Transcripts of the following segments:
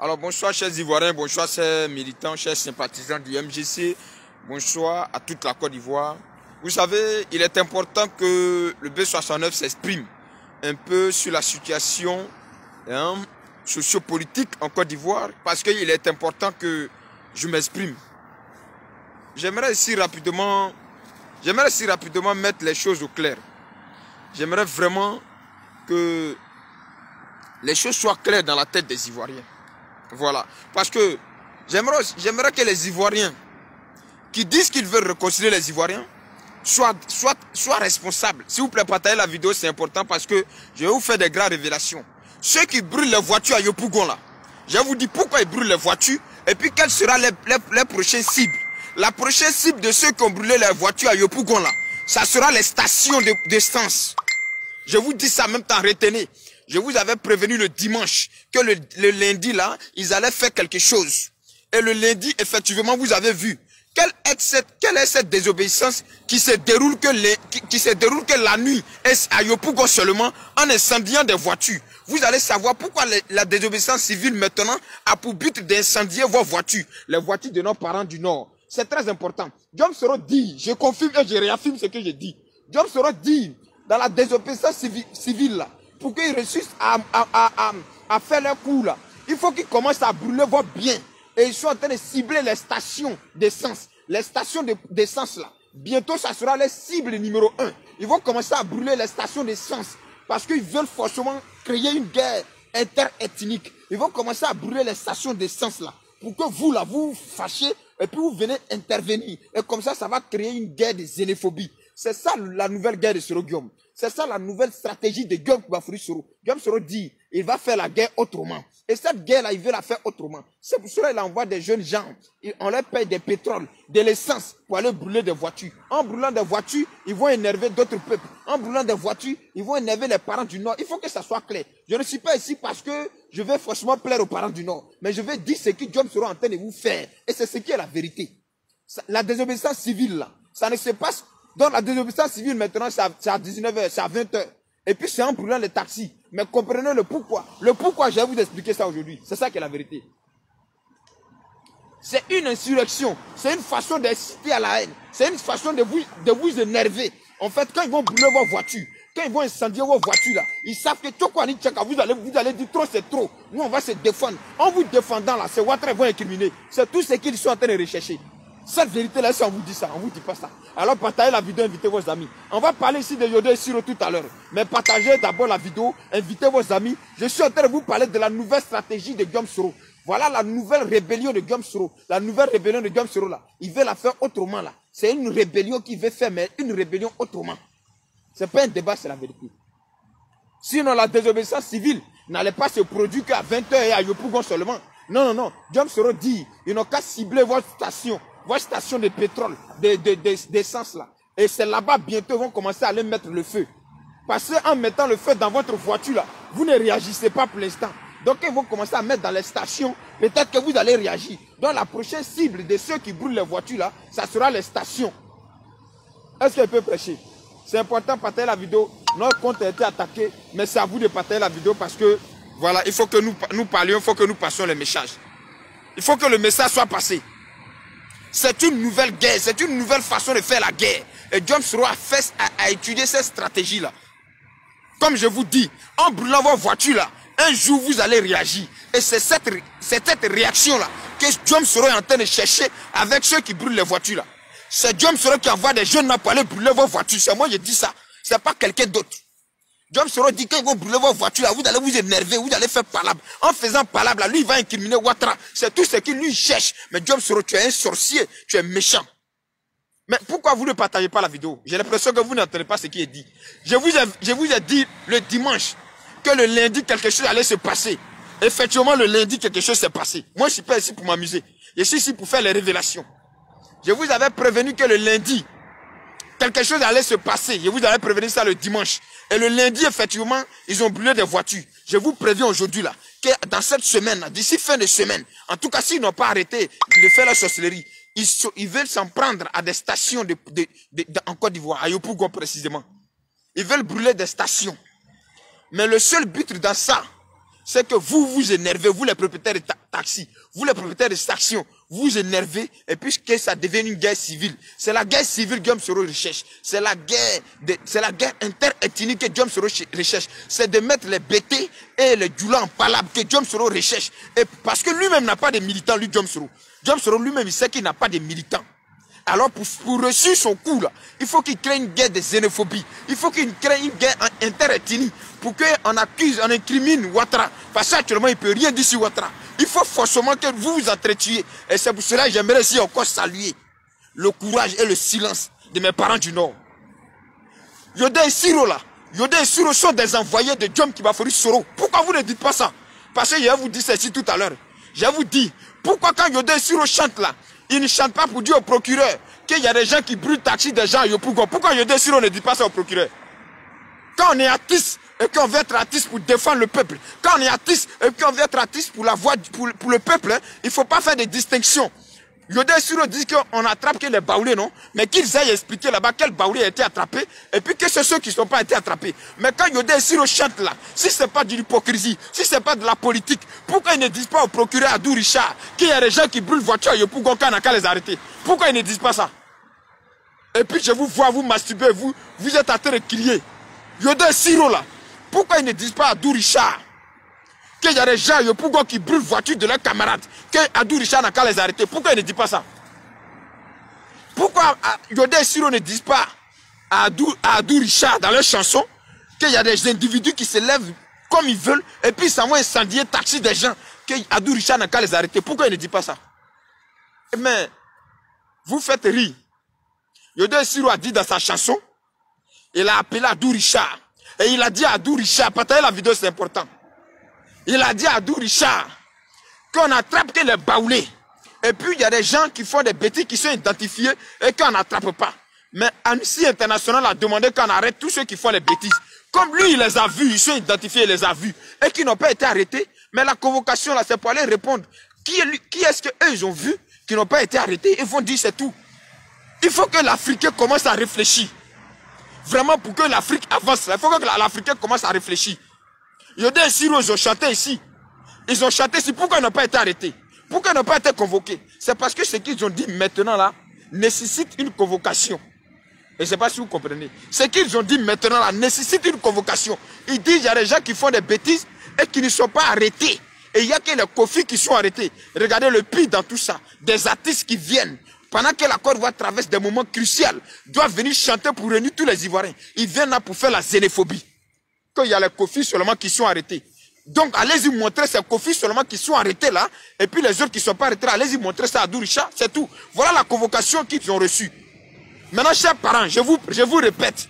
Alors bonsoir chers Ivoiriens, bonsoir chers militants, chers sympathisants du MJC, bonsoir à toute la Côte d'Ivoire. Vous savez, il est important que le B69 s'exprime un peu sur la situation sociopolitique en Côte d'Ivoire parce qu'il est important que je m'exprime. J'aimerais ici rapidement mettre les choses au clair. J'aimerais vraiment que les choses soient claires dans la tête des Ivoiriens. Voilà. Parce que j'aimerais que les Ivoiriens qui disent qu'ils veulent réconcilier les Ivoiriens soient responsables. S'il vous plaît, partagez la vidéo, c'est important parce que je vais vous faire des grandes révélations. Ceux qui brûlent les voitures à Yopougon là, je vais vous dire pourquoi ils brûlent les voitures et puis quelles seront les prochaines cibles. La prochaine cible de ceux qui ont brûlé les voitures à Yopougon là, ça sera les stations d'essence. Je vous dis ça en même temps, retenez. Je vous avais prévenu le dimanche que le lundi là, ils allaient faire quelque chose. Et le lundi, effectivement, vous avez vu. Quelle est cette désobéissance qui se déroule que la nuit à Yopougon seulement en incendiant des voitures. Vous allez savoir pourquoi la désobéissance civile maintenant a pour but d'incendier vos voitures. Les voitures de nos parents du Nord. C'est très important. Diom Soro dit, je confirme et je réaffirme ce que je dis. Diom Soro dit, dans la désobéissance civile là, pour qu'ils réussissent à faire leur coup là, il faut qu'ils commencent à brûler vos biens. Et ils sont en train de cibler les stations d'essence. Les stations d'essence là. Bientôt, ça sera les cibles numéro 1. Ils vont commencer à brûler les stations d'essence. Parce qu'ils veulent forcément créer une guerre interethnique. Ils vont commencer à brûler les stations d'essence là. Pour que vous là, vous vous fâchez et puis vous venez intervenir. Et comme ça, ça va créer une guerre de xénophobie. C'est ça la nouvelle guerre de Soro Guillaume. C'est ça la nouvelle stratégie de Guillaume Koubafouri Soro. Guillaume Soro dit, il va faire la guerre autrement. Et cette guerre-là, il veut la faire autrement. C'est pour cela qu'il envoie des jeunes gens. On leur paye des pétroles, de l'essence pour aller brûler des voitures. En brûlant des voitures, ils vont énerver d'autres peuples. En brûlant des voitures, ils vont énerver les parents du Nord. Il faut que ça soit clair. Je ne suis pas ici parce que je vais forcément plaire aux parents du Nord. Mais je vais dire ce que Guillaume Soro est en train de vous faire. Et c'est ce qui est la vérité. La désobéissance civile, là, ça ne se passe. Donc la désobéissance civile, maintenant, c'est à 19h, c'est à 20h. Et puis c'est en brûlant les taxis. Mais comprenez le pourquoi. Le pourquoi, je vais vous expliquer ça aujourd'hui. C'est ça qui est la vérité. C'est une insurrection. C'est une façon d'inciter à la haine. C'est une façon de vous énerver. En fait, quand ils vont brûler vos voitures, quand ils vont incendier vos voitures là, ils savent que vous allez dire trop, c'est trop. Nous, on va se défendre. En vous défendant là, c'est Ouattara vont incriminer. C'est tout ce qu'ils sont en train de rechercher. Cette vérité-là, si on vous dit ça, on ne vous dit pas ça. Alors partagez la vidéo, invitez vos amis. On va parler ici de Yodé Siro tout à l'heure. Mais partagez d'abord la vidéo, invitez vos amis. Je suis en train de vous parler de la nouvelle stratégie de Guillaume Soro. Voilà la nouvelle rébellion de Guillaume Soro. La nouvelle rébellion de Guillaume Soro là. Il veut la faire autrement là. C'est une rébellion qu'il veut faire, mais une rébellion autrement. Ce n'est pas un débat, c'est la vérité. Sinon la désobéissance civile n'allait pas se produire qu'à 20h et à Yopougon seulement. Non, non, non. Guillaume Soro dit, ils n'ont qu'à cibler votre station de pétrole, d'essence là. Et c'est là-bas, bientôt, ils vont commencer à aller mettre le feu. Parce qu'en mettant le feu dans votre voiture là, vous ne réagissez pas pour l'instant. Donc ils vont commencer à mettre dans les stations, peut-être que vous allez réagir. Donc la prochaine cible de ceux qui brûlent les voitures là, ça sera les stations. Est-ce qu'elle peut prêcher? C'est important de partager la vidéo. Notre compte a été attaqué, mais c'est à vous de partager la vidéo parce que, voilà, il faut que nous parlions, il faut que nous passions les messages. Il faut que le message soit passé. C'est une nouvelle guerre, c'est une nouvelle façon de faire la guerre. Et Guillaume Soro a étudié cette stratégie-là. Comme je vous dis, en brûlant vos voitures là, un jour vous allez réagir. Et c'est cette réaction-là que Guillaume Soro est en train de chercher avec ceux qui brûlent les voitures là. C'est Guillaume Soro qui envoie des jeunes là pour aller brûler vos voitures. C'est moi qui dis ça. C'est pas quelqu'un d'autre. Guillaume Soro dit qu'ils vont brûler vos voitures là, vous allez vous énerver, vous allez faire palabre. En faisant palabre là, lui il va incriminer Ouattara. C'est tout ce qu'il lui cherche. Mais Guillaume Soro, tu es un sorcier, tu es méchant. Mais pourquoi vous ne partagez pas la vidéo? J'ai l'impression que vous n'entendez pas ce qui est dit. Je vous ai dit le dimanche que le lundi quelque chose allait se passer. Effectivement, le lundi quelque chose s'est passé. Moi je ne suis pas ici pour m'amuser. Je suis ici pour faire les révélations. Je vous avais prévenu que le lundi, quelque chose allait se passer. Je vous avais prévenu ça le dimanche. Et le lundi, effectivement, ils ont brûlé des voitures. Je vous préviens aujourd'hui là, que dans cette semaine, d'ici fin de semaine, en tout cas, s'ils n'ont pas arrêté de faire la sorcellerie, ils veulent s'en prendre à des stations en Côte d'Ivoire, à Yopougon précisément. Ils veulent brûler des stations. Mais le seul but dans ça, c'est que vous vous énervez, vous les propriétaires de taxis, vous les propriétaires de stations, vous vous énervez et puis que ça devient une guerre civile. C'est la guerre civile que Guillaume Soro recherche. C'est la guerre interethnique que Guillaume Soro recherche. C'est de mettre les BT et les Djoula en palabre que Guillaume Soro recherche. Et parce que lui-même n'a pas de militants, lui Guillaume Soro. Guillaume Soro lui-même, il sait qu'il n'a pas de militants. Alors pour réussir son coup là, il faut qu'il crée une guerre de xénophobie. Il faut qu'il crée une guerre interethnique pour qu'on accuse, on incrimine Ouattara. Parce qu'actuellement il ne peut rien dire sur Ouattara. Il faut forcément que vous vous entretuiez. Et c'est pour cela que j'aimerais aussi encore saluer le courage et le silence de mes parents du Nord. Yodé et Siro là, Yodé et Siro sont des envoyés de Guillaume Kibafori Soro. Pourquoi vous ne dites pas ça? Parce que je vais vous dire ceci tout à l'heure. Je vais vous dire, pourquoi quand Yodé et Siro chantent là, ils ne chantent pas pour dire au procureur qu'il y a des gens qui brûlent taxi des gens à Yopougon. Pourquoi Yodé Siro ne dit pas ça au procureur? Quand on est artiste et qu'on veut être artiste pour défendre le peuple, quand on est artiste et qu'on veut être artiste pour la voix, pour le peuple, hein, il ne faut pas faire de distinction. Yodé Siro dit qu'on attrape que les baoulés, non? Mais qu'ils aillent expliquer là-bas quel baoulé a été attrapé et puis que c'est ceux qui ne sont pas été attrapés. Mais quand Yodé Siro chante là, si ce n'est pas de l'hypocrisie, si ce n'est pas de la politique, pourquoi ils ne disent pas au procureur Adou Richard qu'il y a des gens qui brûlent voitures et pour qu'on n'a qu'à les arrêter? Pourquoi ils ne disent pas ça? Et puis je vous vois vous masturber, vous êtes en train de crier. Yodé Siro là, pourquoi ils ne disent pas à Adou Richard qu'il y a des gens qui brûlent voitures de leurs camarades, que Adou Richard n'a qu'à les arrêter? Pourquoi ils ne disent pas ça? Pourquoi Yodé Siro ne disent pas à Adou Richard dans leurs chansons qu'il y a des individus qui se lèvent comme ils veulent et puis ça va incendier taxi des gens, que Adou Richard n'a qu'à les arrêter? Pourquoi ils ne disent pas ça? Mais vous faites rire. Yodé Siro a dit dans sa chanson, il a appelé Adou Richard et il a dit à Adou Richard, partagez la vidéo, c'est important. Il a dit à Adou Richard qu'on attrape que les baoulés. Et puis il y a des gens qui font des bêtises qui sont identifiés et qu'on n'attrape pas. Mais Amnesty International a demandé qu'on arrête tous ceux qui font les bêtises. Comme lui, il les a vus, ils sont identifiés, il les a vus. Et qui n'ont pas été arrêtés. Mais la convocation là, c'est pour aller répondre. Qui est-ce qu'eux ils ont vu qui n'ont pas été arrêtés? Ils vont dire c'est tout. Il faut que l'Africain commence à réfléchir. Vraiment pour que l'Afrique avance. Il faut que l'Africain commence à réfléchir. Yodé et Siro, ils ont chanté ici. Ils ont chanté ici. Pourquoi ils n'ont pas été arrêtés? Pourquoi ils n'ont pas été convoqués? C'est parce que ce qu'ils ont dit maintenant là nécessite une convocation. Et je ne sais pas si vous comprenez. Ce qu'ils ont dit maintenant là nécessite une convocation. Ils disent qu'il y a des gens qui font des bêtises et qui ne sont pas arrêtés. Et il n'y a que les Kofi qui sont arrêtés. Regardez le pire dans tout ça. Des artistes qui viennent. Pendant que la Côte d'Ivoire traverse des moments cruciaux, doivent venir chanter pour réunir tous les Ivoiriens. Ils viennent là pour faire la xénophobie. Quand il y a les Kofi seulement qui sont arrêtés. Donc allez-y montrer ces Kofi seulement qui sont arrêtés là. Et puis les autres qui ne sont pas arrêtés, allez-y montrer ça à Adou Richard, c'est tout. Voilà la convocation qu'ils ont reçue. Maintenant, chers parents, je vous répète.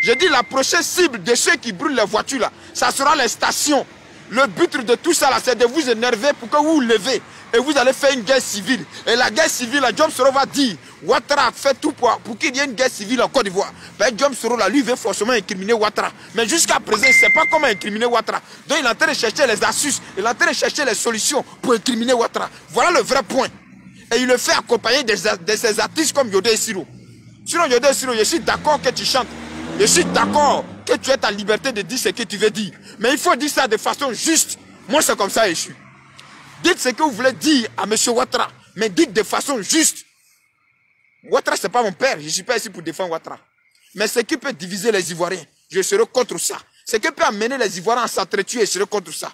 Je dis la prochaine cible de ceux qui brûlent les voitures là, ça sera les stations. Le but de tout ça là, c'est de vous énerver pour que vous vous levez. Et vous allez faire une guerre civile. Et la guerre civile, Guillaume Soro va dire, Ouattara fait tout pour qu'il y ait une guerre civile en Côte d'Ivoire. Ben, Guillaume Soro, là, lui, veut forcément incriminer Ouattara. Mais jusqu'à présent, il ne sait pas comment incriminer Ouattara. Donc, il est en train de chercher les astuces, il est en train de chercher les solutions pour incriminer Ouattara. Voilà le vrai point. Et il le fait accompagner de ces artistes comme Yodé Siro. Sinon, Yodé Siro, je suis d'accord que tu chantes. Je suis d'accord que tu aies ta liberté de dire ce que tu veux dire. Mais il faut dire ça de façon juste. Moi, c'est comme ça, je suis. Dites ce que vous voulez dire à M. Ouattara, mais dites de façon juste. Ouattara, ce n'est pas mon père, je ne suis pas ici pour défendre Ouattara. Mais ce qui peut diviser les Ivoiriens, je serai contre ça. Ce qui peut amener les Ivoiriens à s'entretuer, je serai contre ça.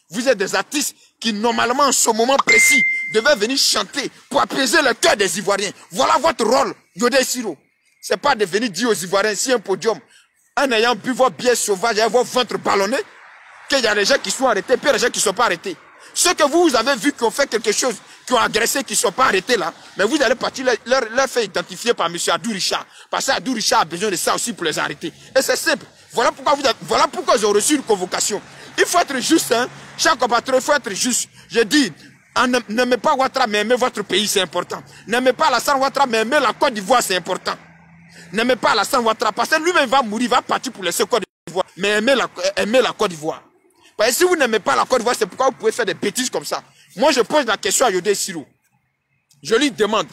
Vous êtes des artistes qui, normalement, en ce moment précis, devaient venir chanter pour apaiser le cœur des Ivoiriens. Voilà votre rôle, Yodé Siro. Ce n'est pas de venir dire aux Ivoiriens, si un podium, en ayant bu vos biais sauvages et vos ventres ballonnés, qu'il y a des gens qui sont arrêtés, puis des gens qui ne sont pas arrêtés. Ceux que vous avez vus qui ont fait quelque chose, qui ont agressé, qui ne sont pas arrêtés là, mais vous allez partir leur faire identifier par M. Adou Richard. Parce que Adou Richard a besoin de ça aussi pour les arrêter. Et c'est simple. Voilà pourquoi ils ont reçu une convocation. Il faut être juste, hein. Chaque compatriote, il faut être juste. Je dis, n'aimez pas Ouattara, mais aimez votre pays, c'est important. N'aimez pas Alassane Ouattara, mais aimez la Côte d'Ivoire, c'est important. N'aimez pas Alassane Ouattara, parce que lui-même va mourir, il va partir pour laisser Côte d'Ivoire. Mais aimez la Côte d'Ivoire. Parce que si vous n'aimez pas la Côte d'Ivoire, c'est pourquoi vous pouvez faire des bêtises comme ça. Moi, je pose la question à Yodé Siro. Je lui demande,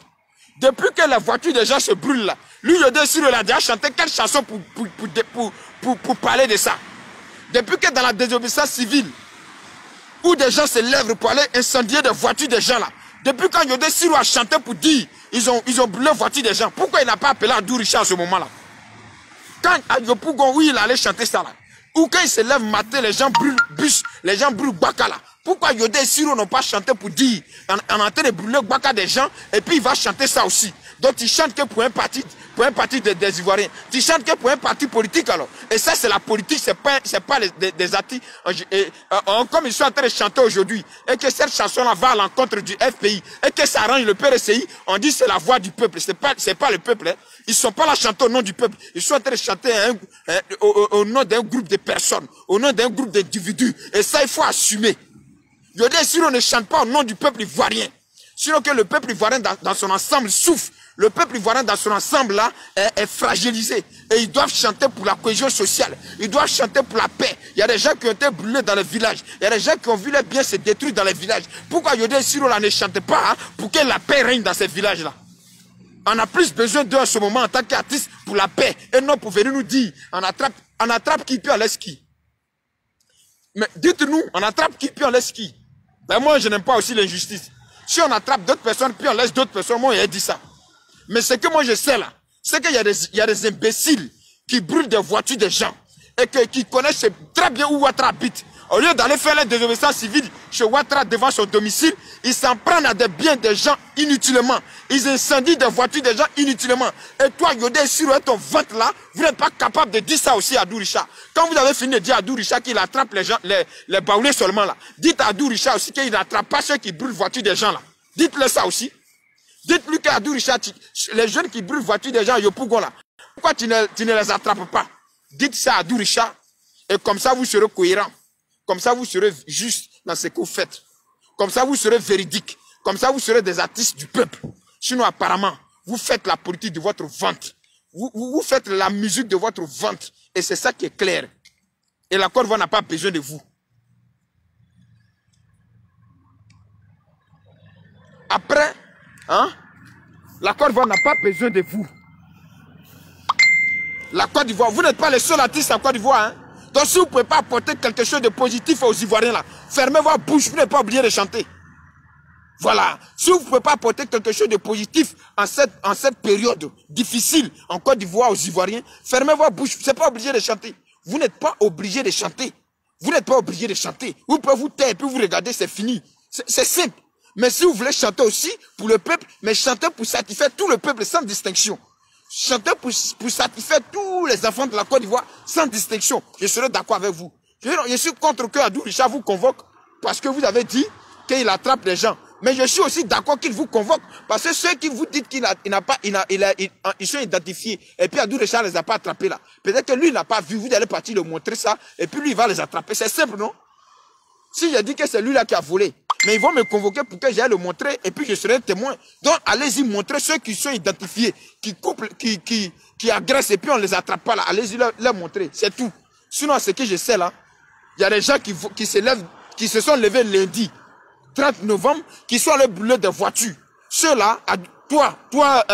depuis que la voiture des gens se brûle là, lui, Yodé Siro, il a déjà chanté quelle chanson pour parler de ça? Depuis que dans la désobéissance civile, où des gens se lèvent pour aller incendier des voitures des gens là. Depuis quand Yodé Siro a chanté pour dire ils ont brûlé les voitures des gens, pourquoi il n'a pas appelé Adou Richard à ce moment-là? Quand à Yopougon, oui, il allait chanter ça là. Ou quand il se lève matin, les gens brûlent bus, les gens brûlent Baka là. Pourquoi Yodé Siro n'ont pas chanté pour dire en train de brûler Baka des gens et puis il va chanter ça aussi? Donc il chante que pour un parti des Ivoiriens. Tu chantes que pour un parti politique alors. Et ça c'est la politique, c'est pas des artistes. Comme ils sont en train de chanter aujourd'hui, et que cette chanson-là va à l'encontre du FPI, et que ça arrange le PRCI, on dit c'est la voix du peuple. C'est pas le peuple. Hein. Ils sont pas là chanter au nom du peuple. Ils sont en train de chanter au nom d'un groupe de personnes, au nom d'un groupe d'individus. Et ça il faut assumer. Yodé Siro ne chante pas au nom du peuple ivoirien. Sinon que le peuple ivoirien dans son ensemble souffre. Le peuple ivoirien dans son ensemble là est fragilisé. Et ils doivent chanter pour la cohésion sociale. Ils doivent chanter pour la paix. Il y a des gens qui ont été brûlés dans les villages. Il y a des gens qui ont vu les biens se détruire dans les villages. Pourquoi Yodé Siro là ne chante pas hein, pour que la paix règne dans ces villages là? On a plus besoin d'eux en ce moment en tant qu'artiste pour la paix. Et non pour venir nous dire on attrape qui puis on laisse qui. Mais dites-nous, on attrape qui puis on laisse qui? Ben moi je n'aime pas aussi l'injustice. Si on attrape d'autres personnes puis on laisse d'autres personnes, moi il dit ça. Mais ce que moi je sais là, c'est qu'il y a des imbéciles qui brûlent des voitures des gens et qui connaissent très bien où Ouattara habite. Au lieu d'aller faire la désobéissance civile chez Ouattara devant son domicile, ils s'en prennent à des biens des gens inutilement. Ils incendient des voitures des gens inutilement. Et toi, Yodé Siro et ton ventre là, vous n'êtes pas capable de dire ça aussi à Adou Richard. Quand vous avez fini de dire à Adou Richard qu'il attrape les gens, les baoulés seulement là, dites à Adou Richard aussi qu'il n'attrape pas ceux qui brûlent les voitures des gens là. Dites-le ça aussi. Dites-lui qu'à Adou Richard, les jeunes qui brûlent les voitures des gens à Yopougon là, pourquoi tu ne les attrapes pas? Dites ça à Adou Richard et comme ça vous serez cohérent. Comme ça vous serez juste dans ce que vous faites. Comme ça vous serez véridique. Comme ça vous serez des artistes du peuple. Sinon apparemment, vous faites la politique de votre ventre. Vous faites la musique de votre ventre. Et c'est ça qui est clair. Et la Côte d'Ivoire n'a pas besoin de vous. Après, hein, la Côte d'Ivoire n'a pas besoin de vous. La Côte d'Ivoire, vous n'êtes pas les seuls artistes en Côte d'Ivoire. Hein. Donc si vous ne pouvez pas apporter quelque chose de positif aux Ivoiriens là, fermez votre bouche, vous n'êtes pas obligé de chanter. Voilà. Si vous ne pouvez pas apporter quelque chose de positif en cette période difficile en Côte d'Ivoire aux Ivoiriens, fermez votre bouche, vous n'êtes pas obligé de chanter. Vous n'êtes pas obligé de chanter. Vous n'êtes pas obligé de chanter. Vous pouvez vous taire et puis vous regardez, c'est fini. C'est simple. Mais si vous voulez chanter aussi pour le peuple, mais chantez pour satisfaire tout le peuple sans distinction. Chantez pour satisfaire tous les enfants de la Côte d'Ivoire sans distinction. Je serai d'accord avec vous. Je suis contre que Adou Richard vous convoque parce que vous avez dit qu'il attrape les gens. Mais je suis aussi d'accord qu'il vous convoque parce que ceux qui vous disent ils sont identifiés et puis Adou Richard ne les a pas attrapés là. Peut-être que lui n'a pas vu, vous allez partir le montrer ça et puis lui il va les attraper. C'est simple, non? Si j'ai dit que c'est lui là qui a volé, mais ils vont me convoquer pour que j'aille le montrer et puis je serai témoin. Donc allez-y montrer ceux qui sont identifiés, qui couplent, qui agressent et puis on les attrape pas là. Allez-y leur montrer, c'est tout. Sinon, ce que je sais là, il y a des gens qui se sont levés lundi 30 novembre, qui sont allés brûler des voitures. Ceux-là, toi,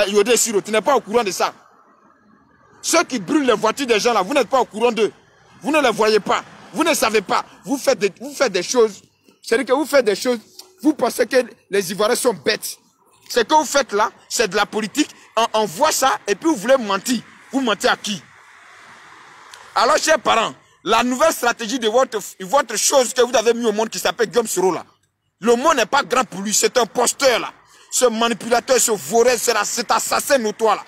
Yodé Siro, tu n'es pas au courant de ça. Ceux qui brûlent les voitures des gens là, vous n'êtes pas au courant d'eux. Vous ne les voyez pas. Vous ne savez pas. Vous faites des choses. C'est-à-dire que vous faites des choses. Vous pensez que les Ivoiriens sont bêtes. Ce que vous faites là, c'est de la politique. On voit ça et puis vous voulez mentir. Vous mentez à qui? Alors, chers parents, la nouvelle stratégie de votre chose que vous avez mis au monde qui s'appelle Guillaume Soro là. Le monde n'est pas grand pour lui. C'est un posteur là. Ce manipulateur, ce vorel, cet assassin notoire là.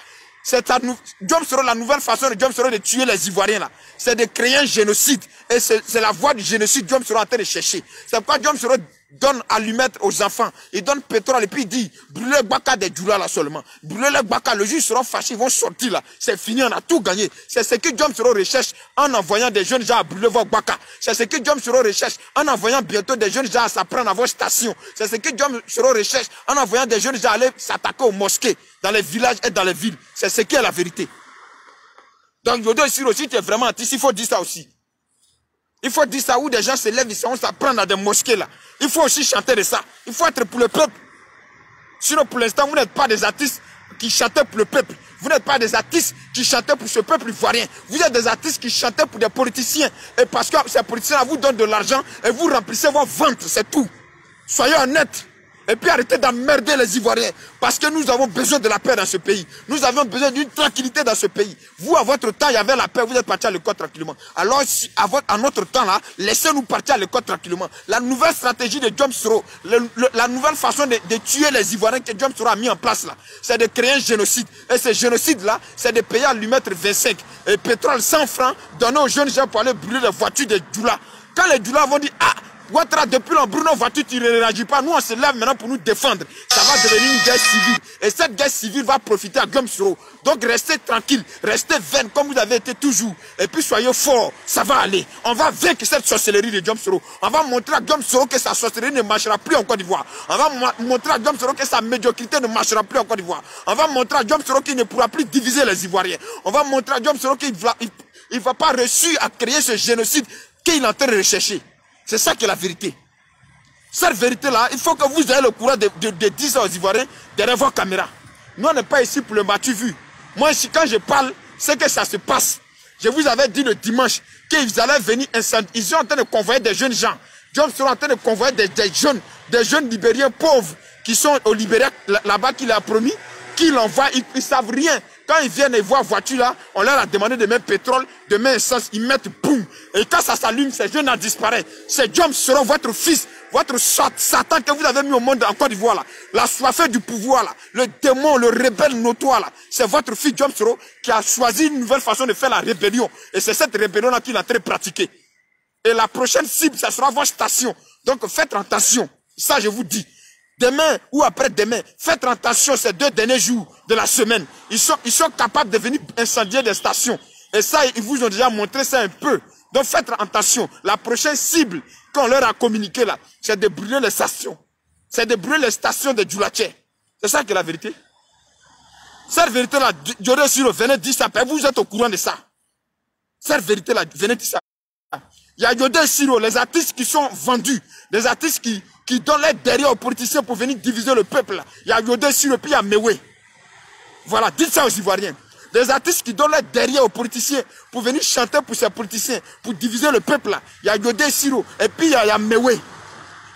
Guillaume Soro, la nouvelle façon de Guillaume Soro de tuer les Ivoiriens là, c'est de créer un génocide. Et c'est la voie du génocide Guillaume Soro en train de chercher. C'est pourquoi Guillaume Soro donne allumettes aux enfants. Il donne pétrole et puis il dit, brûlez le Baka des Djoula là seulement. Brûlez le Baka, le juge seront fâchés, ils vont sortir là. C'est fini, on a tout gagné. C'est ce que Guillaume Soro recherche en envoyant des jeunes gens à brûler votre Baka. C'est ce que Guillaume Soro recherche en envoyant bientôt des jeunes gens à s'apprendre à vos stations. C'est ce que Guillaume Soro recherche en envoyant des jeunes gens à aller s'attaquer aux mosquées, dans les villages et dans les villes. C'est ce qui est la vérité. Donc, Yodé Siro, si tu es vraiment artiste, il faut dire ça aussi. Il faut dire ça où des gens se lèvent, ils vont s'apprendre à des mosquées là. Il faut aussi chanter de ça. Il faut être pour le peuple. Sinon, pour l'instant, vous n'êtes pas des artistes qui chantaient pour le peuple. Vous n'êtes pas des artistes qui chantaient pour ce peuple ivoirien. Vous êtes des artistes qui chantaient pour des politiciens. Et parce que ces politiciens vous donnent de l'argent et vous remplissez vos ventes, c'est tout. Soyez honnêtes. Et puis arrêtez d'emmerder les Ivoiriens. Parce que nous avons besoin de la paix dans ce pays. Nous avons besoin d'une tranquillité dans ce pays. Vous, à votre temps, il y avait la paix. Vous êtes partis à l'école tranquillement. Alors, si, à notre temps, là, laissez-nous partir à l'école tranquillement. La nouvelle stratégie de Diom Soro, la nouvelle façon de tuer les Ivoiriens que Diom Soro a mis en place, là, c'est de créer un génocide. Et ce génocide-là, c'est de payer à lui mettre 25 et pétrole 100 francs, donner aux jeunes gens pour aller brûler les voitures des Djoula. Quand les Djoula vont dire, ah, Ouattara, depuis l'embrun nos voitures, tu ne réagis pas. Nous, on se lève maintenant pour nous défendre. Ça va devenir une guerre civile. Et cette guerre civile va profiter à Diom Soro. Donc, restez tranquille, restez vaine comme vous avez été toujours. Et puis, soyez forts. Ça va aller. On va vaincre cette sorcellerie de Diom Soro. On va montrer à Diom Soro que sa sorcellerie ne marchera plus en Côte d'Ivoire. On va montrer à Diom Soro que sa médiocrité ne marchera plus en Côte d'Ivoire. On va montrer à Diom Soro qu'il ne pourra plus diviser les Ivoiriens. On va montrer à Diom Soro qu'il ne va pas réussir à créer ce génocide qu'il est en train de rechercher. C'est ça qui est la vérité. Cette vérité-là, il faut que vous ayez le courage de dire ça aux Ivoiriens derrière vos caméras. Nous, on n'est pas ici pour le matu-vu. Moi, ici, quand je parle, c'est que ça se passe. Je vous avais dit le dimanche qu'ils allaient venir incendier. Ils sont en train de convoyer des jeunes gens. Diom Soro en train de convoyer des jeunes Libériens pauvres qui sont au Libéria, là-bas, qu'il a promis, qu'ils l'envoient. Ils ne savent rien. Quand ils viennent et voient la voiture là, on leur a demandé de mettre pétrole, de mettre essence, ils mettent boum. Et quand ça s'allume, ces jeunes en disparaissent. C'est Diom Soro, votre fils, votre Satan que vous avez mis au monde en Côte d'Ivoire là. La soifée du pouvoir là. Le démon, le rebelle notoire là. C'est votre fils Diom Soro qui a choisi une nouvelle façon de faire la rébellion. Et c'est cette rébellion là qu'il est en train de pratiquer. Et la prochaine cible, ça sera votre station. Donc faites attention. Ça je vous dis. Demain ou après-demain, faites attention ces 2 derniers jours de la semaine. Ils sont capables de venir incendier des stations. Et ça, ils vous ont déjà montré ça un peu. Donc faites attention. La prochaine cible qu'on leur a communiqué là, c'est de brûler les stations. C'est de brûler les stations de Djoulaché. C'est ça qui est la vérité. Cette vérité-là, Dioré Siro, venez dire ça. Vous êtes au courant de ça. Cette vérité-là, venez dire ça. Il y a Yodé Siro, les artistes qui sont vendus, des artistes qui donnent l'aide derrière aux politiciens pour venir diviser le peuple. Il y a Yodé Siro, puis il y a Mewe. Voilà, dites ça aux Ivoiriens. Des artistes qui donnent l'aide derrière aux politiciens pour venir chanter pour ces politiciens, pour diviser le peuple. Il y a Yodé Siro, et puis il y a Mewe.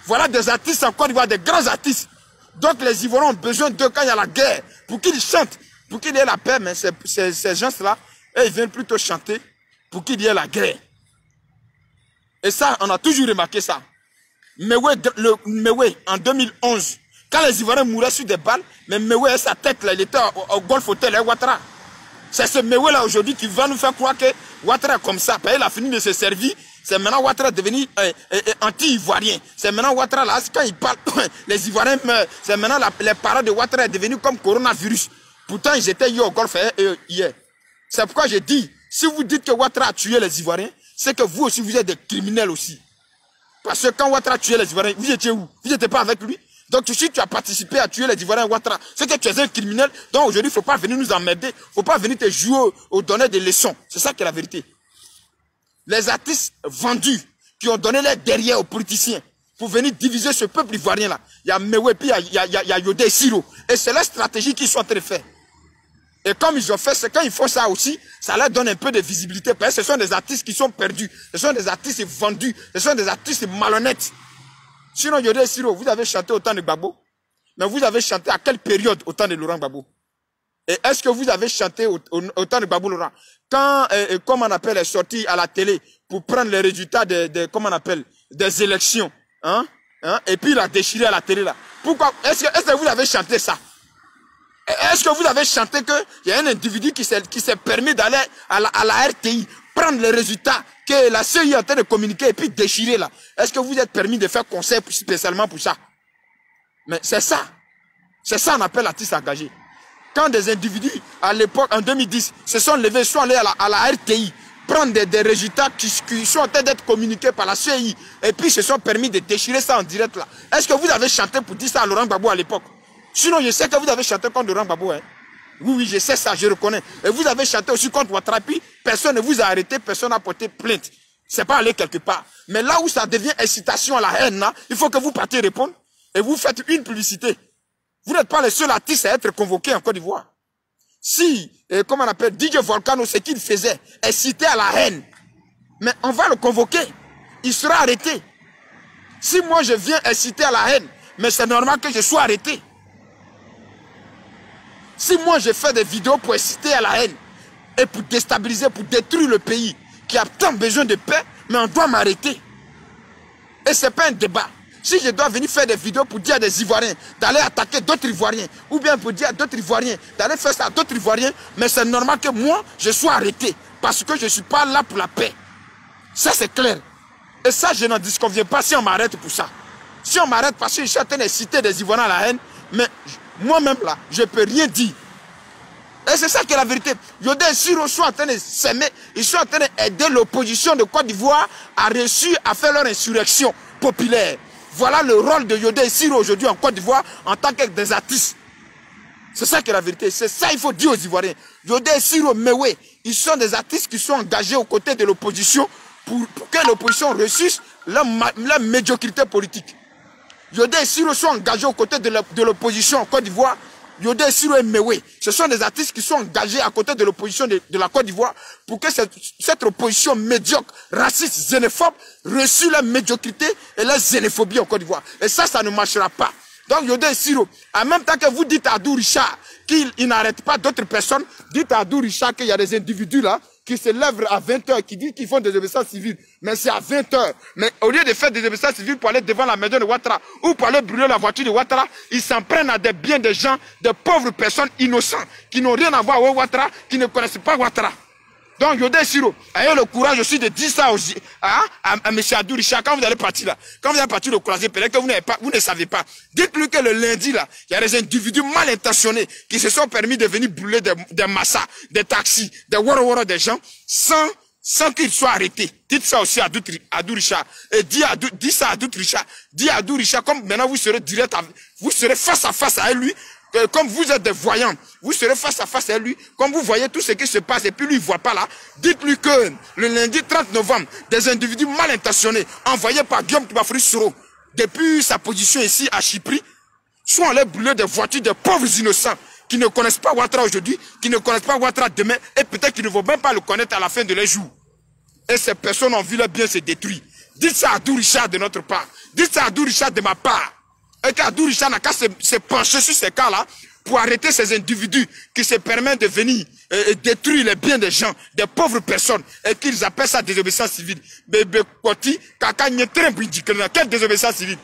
Voilà des artistes en Côte d'Ivoire, des grands artistes. Donc les Ivoiriens ont besoin d'eux quand il y a la guerre, pour qu'ils chantent, pour qu'il y ait la paix. Mais ces gens-là, ils viennent plutôt chanter pour qu'il y ait la guerre. Et ça, on a toujours remarqué ça. Mewe, en 2011, quand les Ivoiriens mouraient sur des balles, mais Mewe, sa tête, là, il était au Golf Hotel, à Ouattara. C'est ce Mewe là aujourd'hui qui va nous faire croire que Ouattara est comme ça. Il a fini de se servir. C'est maintenant Ouattara devenu anti-ivoirien. C'est maintenant Ouattara là, quand il parle, les Ivoiriens meurent. C'est maintenant les parents de Ouattara est devenu comme coronavirus. Pourtant, ils étaient hier au Golfe hier. C'est pourquoi je dis, si vous dites que Ouattara a tué les Ivoiriens, c'est que vous aussi, vous êtes des criminels aussi. Parce que quand Ouattara tuait les Ivoiriens, vous étiez où? Vous n'étiez pas avec lui? Donc si tu as participé à tuer les Ivoiriens Ouattara, c'est que tu es un criminel. Donc aujourd'hui, il ne faut pas venir nous emmerder. Il ne faut pas venir te jouer au donner des leçons. C'est ça qui est la vérité. Les artistes vendus qui ont donné l'air derrière aux politiciens pour venir diviser ce peuple ivoirien là. Il y a Mewe, puis il y a Yodé Siro. Et c'est la stratégie qu'ils sont en train de faire. Et comme ils ont fait, c'est quand ils font ça aussi, ça leur donne un peu de visibilité. Parce que ce sont des artistes qui sont perdus. Ce sont des artistes vendus. Ce sont des artistes malhonnêtes. Sinon, Yodé Siro, vous avez chanté au temps de Gbagbo. Mais vous avez chanté à quelle période au temps de Laurent Gbagbo? Et est-ce que vous avez chanté au temps de Gbagbo Laurent? Quand, comme on appelle, est sorti à la télé pour prendre les résultats comment on appelle, des élections. Et puis il a déchiré à la télé là. Pourquoi? Est-ce que vous avez chanté ça? Est-ce que vous avez chanté qu'il y a un individu qui s'est permis d'aller à la RTI, prendre les résultats que la CEI est en train de communiquer et puis déchirer là? Est-ce que vous êtes permis de faire conseil spécialement pour ça? Mais c'est ça. C'est ça qu'on appelle artiste engagé. Quand des individus, à l'époque, en 2010, se sont levés, sont allés à la RTI, prendre des résultats qui sont en train d'être communiqués par la CEI, et puis se sont permis de déchirer ça en direct là. Est-ce que vous avez chanté pour dire ça à Laurent Gbagbo à l'époque? Sinon, je sais que vous avez chanté contre Laurent Gbagbo. Hein? Oui, je sais ça, je reconnais. Et vous avez chanté aussi contre Ouattara, puis personne ne vous a arrêté, personne n'a porté plainte. C'est pas aller quelque part. Mais là où ça devient incitation à la haine, là, il faut que vous partiez répondre et vous faites une publicité. Vous n'êtes pas les seuls artistes à être convoqués en Côte d'Ivoire. Si, comment on appelle, DJ Volcano, ce qu'il faisait, inciter à la haine, mais on va le convoquer. Il sera arrêté. Si moi je viens inciter à la haine, mais c'est normal que je sois arrêté. Si moi je fais des vidéos pour inciter à la haine et pour déstabiliser, pour détruire le pays qui a tant besoin de paix, mais on doit m'arrêter. Et ce n'est pas un débat. Si je dois venir faire des vidéos pour dire à des Ivoiriens d'aller attaquer d'autres Ivoiriens, ou bien pour dire à d'autres Ivoiriens d'aller faire ça à d'autres Ivoiriens, mais c'est normal que moi, je sois arrêté. Parce que je ne suis pas là pour la paix. Ça, c'est clair. Et ça, je n'en disconviens pas si on m'arrête pour ça. Si on m'arrête parce que je suis en train de citer des Ivoiriens à la haine, mais moi-même là, je ne peux rien dire. Et c'est ça qui est la vérité. Yodé et Siro sont en train de s'aimer, ils sont en train d'aider l'opposition de Côte d'Ivoire à réussir à faire leur insurrection populaire. Voilà le rôle de Yodé et Siro aujourd'hui en Côte d'Ivoire en tant que des artistes. C'est ça qui est la vérité. C'est ça qu'il faut dire aux Ivoiriens. Yodé et Siro Mewe, ils sont des artistes qui sont engagés aux côtés de l'opposition pour que l'opposition réussisse leur médiocrité politique. Yodé et Siro sont engagés aux côtés de l'opposition en Côte d'Ivoire. Yodé et Siro et Mewe, ce sont des artistes qui sont engagés à côté de l'opposition de la Côte d'Ivoire pour que cette opposition médiocre, raciste, xénophobe, réussisse leur médiocrité et leur xénophobie en Côte d'Ivoire. Et ça ne marchera pas. Donc Yodé et Siro, en même temps que vous dites à Abdou Richard qu'il n'arrête pas d'autres personnes, dites à Abdou Richard qu'il y a des individus là qui se lèvent à 20 h, qui disent qu'ils font des obéissances civiles. Mais c'est à 20 h. Mais au lieu de faire des obéissances civiles pour aller devant la maison de Ouattara ou pour aller brûler la voiture de Ouattara, ils s'en prennent à des biens de gens, de pauvres personnes innocentes, qui n'ont rien à voir avec Ouattara, qui ne connaissent pas Ouattara. Donc Yodé Siro, ayez le courage aussi de dire ça aussi, à M. Abdou Richard, quand vous allez partir là, quand vous allez partir le croiser, peut-être que vous ne savez pas. Dites-lui que le lundi là, il y a des individus mal intentionnés qui se sont permis de venir brûler des massas, des taxis, des woro des gens, sans qu'ils soient arrêtés. Dites ça aussi à Abdou Richard. Et dis ça à Abdou Richard. Dis à Abdou Richard, comme maintenant vous serez direct, vous serez face à face avec lui. Comme vous êtes des voyants, vous serez face à face à lui, comme vous voyez tout ce qui se passe et puis lui il ne voit pas là, dites-lui que le lundi 30 novembre, des individus mal intentionnés, envoyés par Guillaume Toubafouri Soro, depuis sa position ici à Chypre, sont allés brûler des voitures de pauvres innocents qui ne connaissent pas Ouattara aujourd'hui, qui ne connaissent pas Ouattara demain, et peut-être qu'ils ne vont même pas le connaître à la fin de leur jour. Et ces personnes ont vu leur bien se détruire. Dites ça à Abdou Richard de notre part, dites ça à Abdou Richard de ma part. Et qu'Abdou Richard n'a qu'à se pencher sur ces cas-là pour arrêter ces individus qui se permettent de venir détruire les biens des gens, des pauvres personnes, et qu'ils appellent ça désobéissance civile. Bébé Koti, Kaka Nyetre Bindikena, quelle désobéissance civile?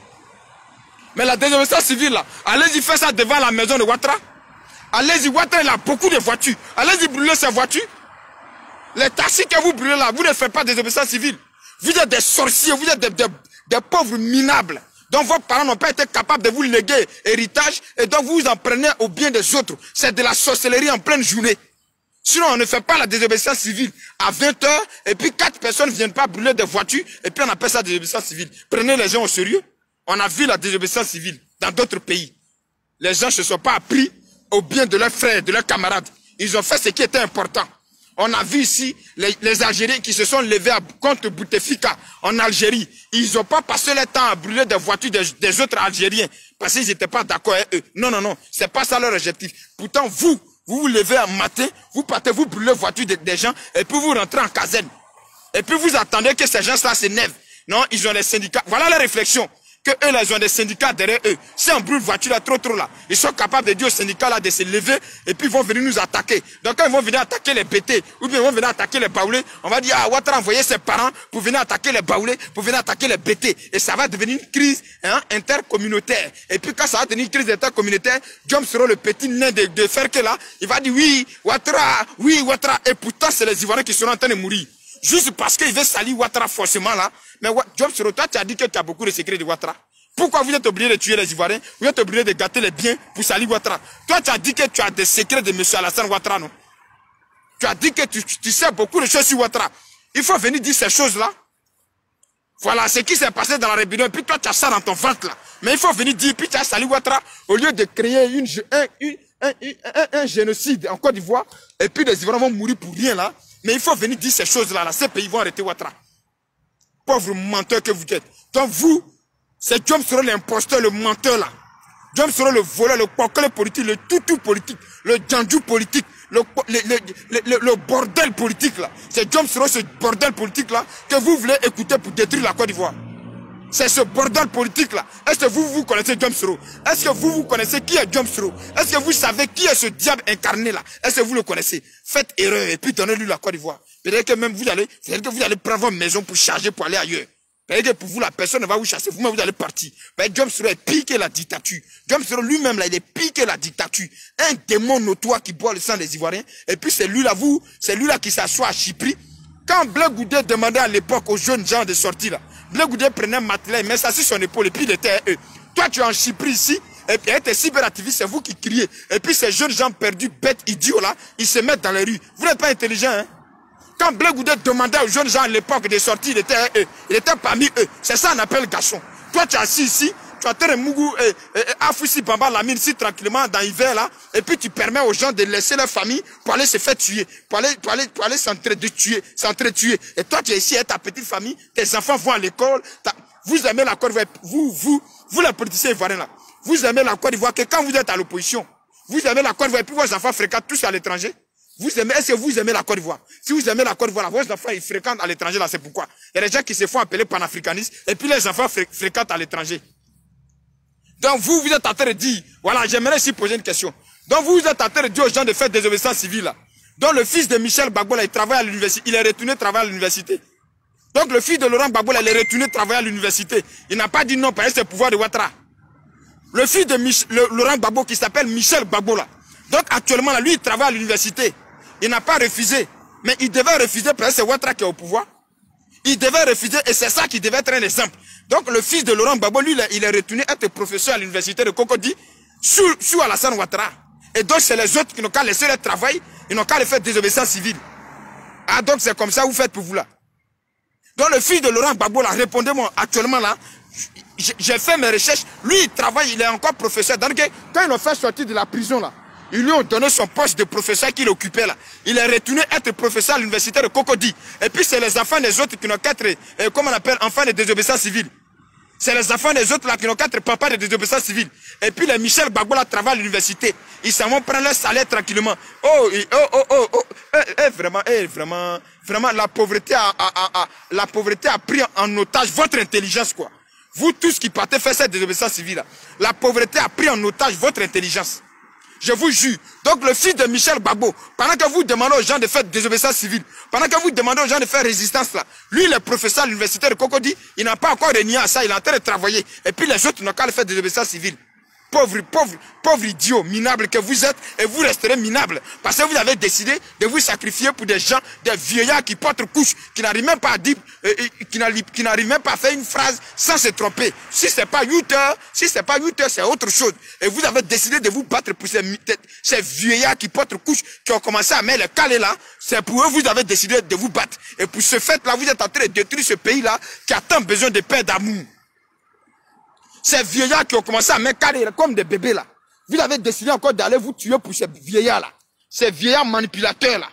Mais la désobéissance civile là, allez-y faire ça devant la maison de Ouattara. Allez-y, Ouattara il a beaucoup de voitures. Allez-y brûler ces voitures. Les taxis que vous brûlez là, vous ne faites pas désobéissance civile. Vous êtes des sorciers, vous êtes des pauvres minables. Donc vos parents n'ont pas été capables de vous léguer héritage et donc vous en prenez au bien des autres. C'est de la sorcellerie en pleine journée. Sinon on ne fait pas la désobéissance civile à 20 h et puis 4 personnes ne viennent pas brûler des voitures et puis on appelle ça désobéissance civile. Prenez les gens au sérieux. On a vu la désobéissance civile dans d'autres pays. Les gens ne se sont pas appris au bien de leurs frères, de leurs camarades. Ils ont fait ce qui était important. On a vu ici les Algériens qui se sont levés contre Bouteflika en Algérie. Ils n'ont pas passé le temps à brûler des voitures des autres Algériens parce qu'ils n'étaient pas d'accord avec eux. Non, non, non, c'est pas ça leur objectif. Pourtant, vous vous levez un matin, vous partez, vous brûlez les voitures des gens et puis vous rentrez en caserne. Et puis vous attendez que ces gens-là s'énervent. Non, ils ont des syndicats. Voilà la réflexion. Que eux, là, ils ont des syndicats derrière eux. Si on brûle voiture là, trop là, ils sont capables de dire aux syndicats là de se lever et puis ils vont venir nous attaquer. Donc quand ils vont venir attaquer les BT ou bien ils vont venir attaquer les Baoulés, on va dire, ah, Ouattara a envoyé ses parents pour venir attaquer les Baoulés, pour venir attaquer les BT. Et ça va devenir une crise intercommunautaire. Et puis quand ça va devenir une crise intercommunautaire, Diom sera le petit nain de faire que là, il va dire oui, Ouattara. Et pourtant, c'est les Ivoiriens qui seront en train de mourir. Juste parce qu'il veut salir Ouattara forcément là. Mais Diom Soro, toi tu as dit que tu as beaucoup de secrets de Ouattara. Pourquoi vous êtes obligé de tuer les Ivoiriens? Vous êtes obligé de gâter les biens pour salir Ouattara. Toi tu as dit que tu as des secrets de M. Alassane Ouattara, non? Tu as dit que tu sais beaucoup de choses sur Ouattara. Il faut venir dire ces choses là. Voilà ce qui s'est passé dans la rébellion. Et puis toi tu as ça dans ton ventre là. Mais il faut venir dire, puis tu as sali Ouattara au lieu de créer un génocide en Côte d'Ivoire. Et puis les Ivoiriens vont mourir pour rien là. Mais il faut venir dire ces choses-là. Ces pays vont arrêter Ouattara. Pauvre menteur que vous êtes. Donc vous, c'est Diom Soro l'imposteur, le menteur là. John Soro, le voleur, le coquelin politique, le toutou politique, le djandjou politique, le bordel politique là. C'est John Soro, ce bordel politique là, que vous voulez écouter pour détruire la Côte d'Ivoire. C'est ce bordel politique là. Est-ce que vous connaissez John Soro? Est-ce que vous connaissez qui est John Soro? Est-ce que vous savez qui est ce diable incarné là? Est-ce que vous le connaissez? Faites erreur et puis donnez-lui la Côte d'Ivoire. Peut-être que même vous allez prendre votre maison pour charger pour aller ailleurs. Peut-être que pour vous, la personne ne va vous chasser. Vous-même, vous allez partir. Mais John Soro est pire que la dictature. John Soro lui-même, là, il est pire que la dictature. Un démon notoire qui boit le sang des Ivoiriens. Et puis c'est lui là qui s'assoit à Chypre. Quand Blé Goudé demandait à l'époque aux jeunes gens de sortir là, Blé Goudé prenait un matelas, il met ça sur son épaule et puis il était à eux. Toi, tu es en Chypre ici, et puis tes cyberactivistes, c'est vous qui criez. Et puis ces jeunes gens perdus, bêtes, idiots là, ils se mettent dans les rues. Vous n'êtes pas intelligents, hein? Quand Blé Goudé demandait aux jeunes gens à l'époque de sortir, il était à eux. Il était parmi eux. C'est ça qu'on appelle garçon. Toi, tu es assis ici, tu as terre Mougou et Afouissi Bamba la mine ici tranquillement dans l'hiver là, et puis tu permets aux gens de laisser leur famille pour aller se faire tuer, pour aller s'entretuer. Et toi, tu es ici avec ta petite famille, tes enfants vont à l'école, vous aimez la Côte d'Ivoire, vous les politiciens ivoiriens là, vous aimez la Côte d'Ivoire que quand vous êtes à l'opposition, vous aimez la Côte d'Ivoire et puis vos enfants fréquentent tous à l'étranger. Est-ce que vous aimez la Côte d'Ivoire? Si vous aimez la Côte d'Ivoire, vos enfants ils fréquentent à l'étranger là, c'est pourquoi. Il y a des gens qui se font appeler panafricanistes et puis les enfants fréquentent à l'étranger. Donc vous êtes en train de dire, voilà, j'aimerais ici poser une question. Donc vous êtes en train de dire aux gens de faire des désobéissance civile là. Donc le fils de Michel Gbagbo là, il travaille à l'université, il est retourné travailler à l'université. Donc le fils de Laurent Gbagbo là, il est retourné travailler à l'université. Il n'a pas dit non parce que c'est le pouvoir de Ouattara. Le fils de Laurent Gbagbo qui s'appelle Michel Gbagbo là. Donc actuellement là, lui il travaille à l'université. Il n'a pas refusé. Mais il devait refuser parce que c'est Ouattara qui est au pouvoir. Il devait refuser et c'est ça qui devait être un exemple. Donc le fils de Laurent Gbagbo, lui, il est retourné être professeur à l'université de Cocody sous Alassane Ouattara. Et donc c'est les autres qui n'ont qu'à laisser leur travail, ils n'ont qu'à le faire désobéissance civile. Ah donc c'est comme ça que vous faites pour vous là. Donc le fils de Laurent Gbagbo là, répondez-moi actuellement là, j'ai fait mes recherches, lui il travaille, il est encore professeur. Donc quand ils l'ont fait sortir de la prison là, ils lui ont donné son poste de professeur qu'il occupait là. Il est retourné être professeur à l'université de Cocody. Et puis c'est les enfants des autres qui n'ont qu'à être, comment on appelle, enfants de désobéissance civile. C'est les enfants des autres là qui n'ont qu'à être papas de désobéissance civile. Et puis les Michel Gbagbo là travaillent à l'université. Ils s'en vont prendre leur salaire tranquillement. Vraiment, la pauvreté a pris en otage votre intelligence quoi. Vous tous qui partez faire cette désobéissance civile là. La pauvreté a pris en otage votre intelligence. Je vous jure. Donc le fils de Michel Gbagbo, pendant que vous demandez aux gens de faire désobéissance civile, pendant que vous demandez aux gens de faire résistance là, lui le professeur à l'université de Cocody, il n'a pas encore renié à ça, il est en train de travailler. Et puis les autres n'ont qu'à le faire désobéissance civile. Pauvre idiot, minable que vous êtes, et vous resterez minable. Parce que vous avez décidé de vous sacrifier pour des gens, des vieillards qui portent couche, qui n'arrivent même pas à dire, qui n'arrivent même pas à faire une phrase sans se tromper. Si c'est pas 8 heures, c'est autre chose. Et vous avez décidé de vous battre pour ces vieillards qui portent couche, qui ont commencé à mettre le calé là. C'est pour eux que vous avez décidé de vous battre. Et pour ce fait là, vous êtes en train de détruire ce pays là, qui a tant besoin de paix, d'amour. Ces vieillards qui ont commencé à mettre carré comme des bébés là. Vous avez décidé encore d'aller vous tuer pour ces vieillards là. Ces vieillards manipulateurs là.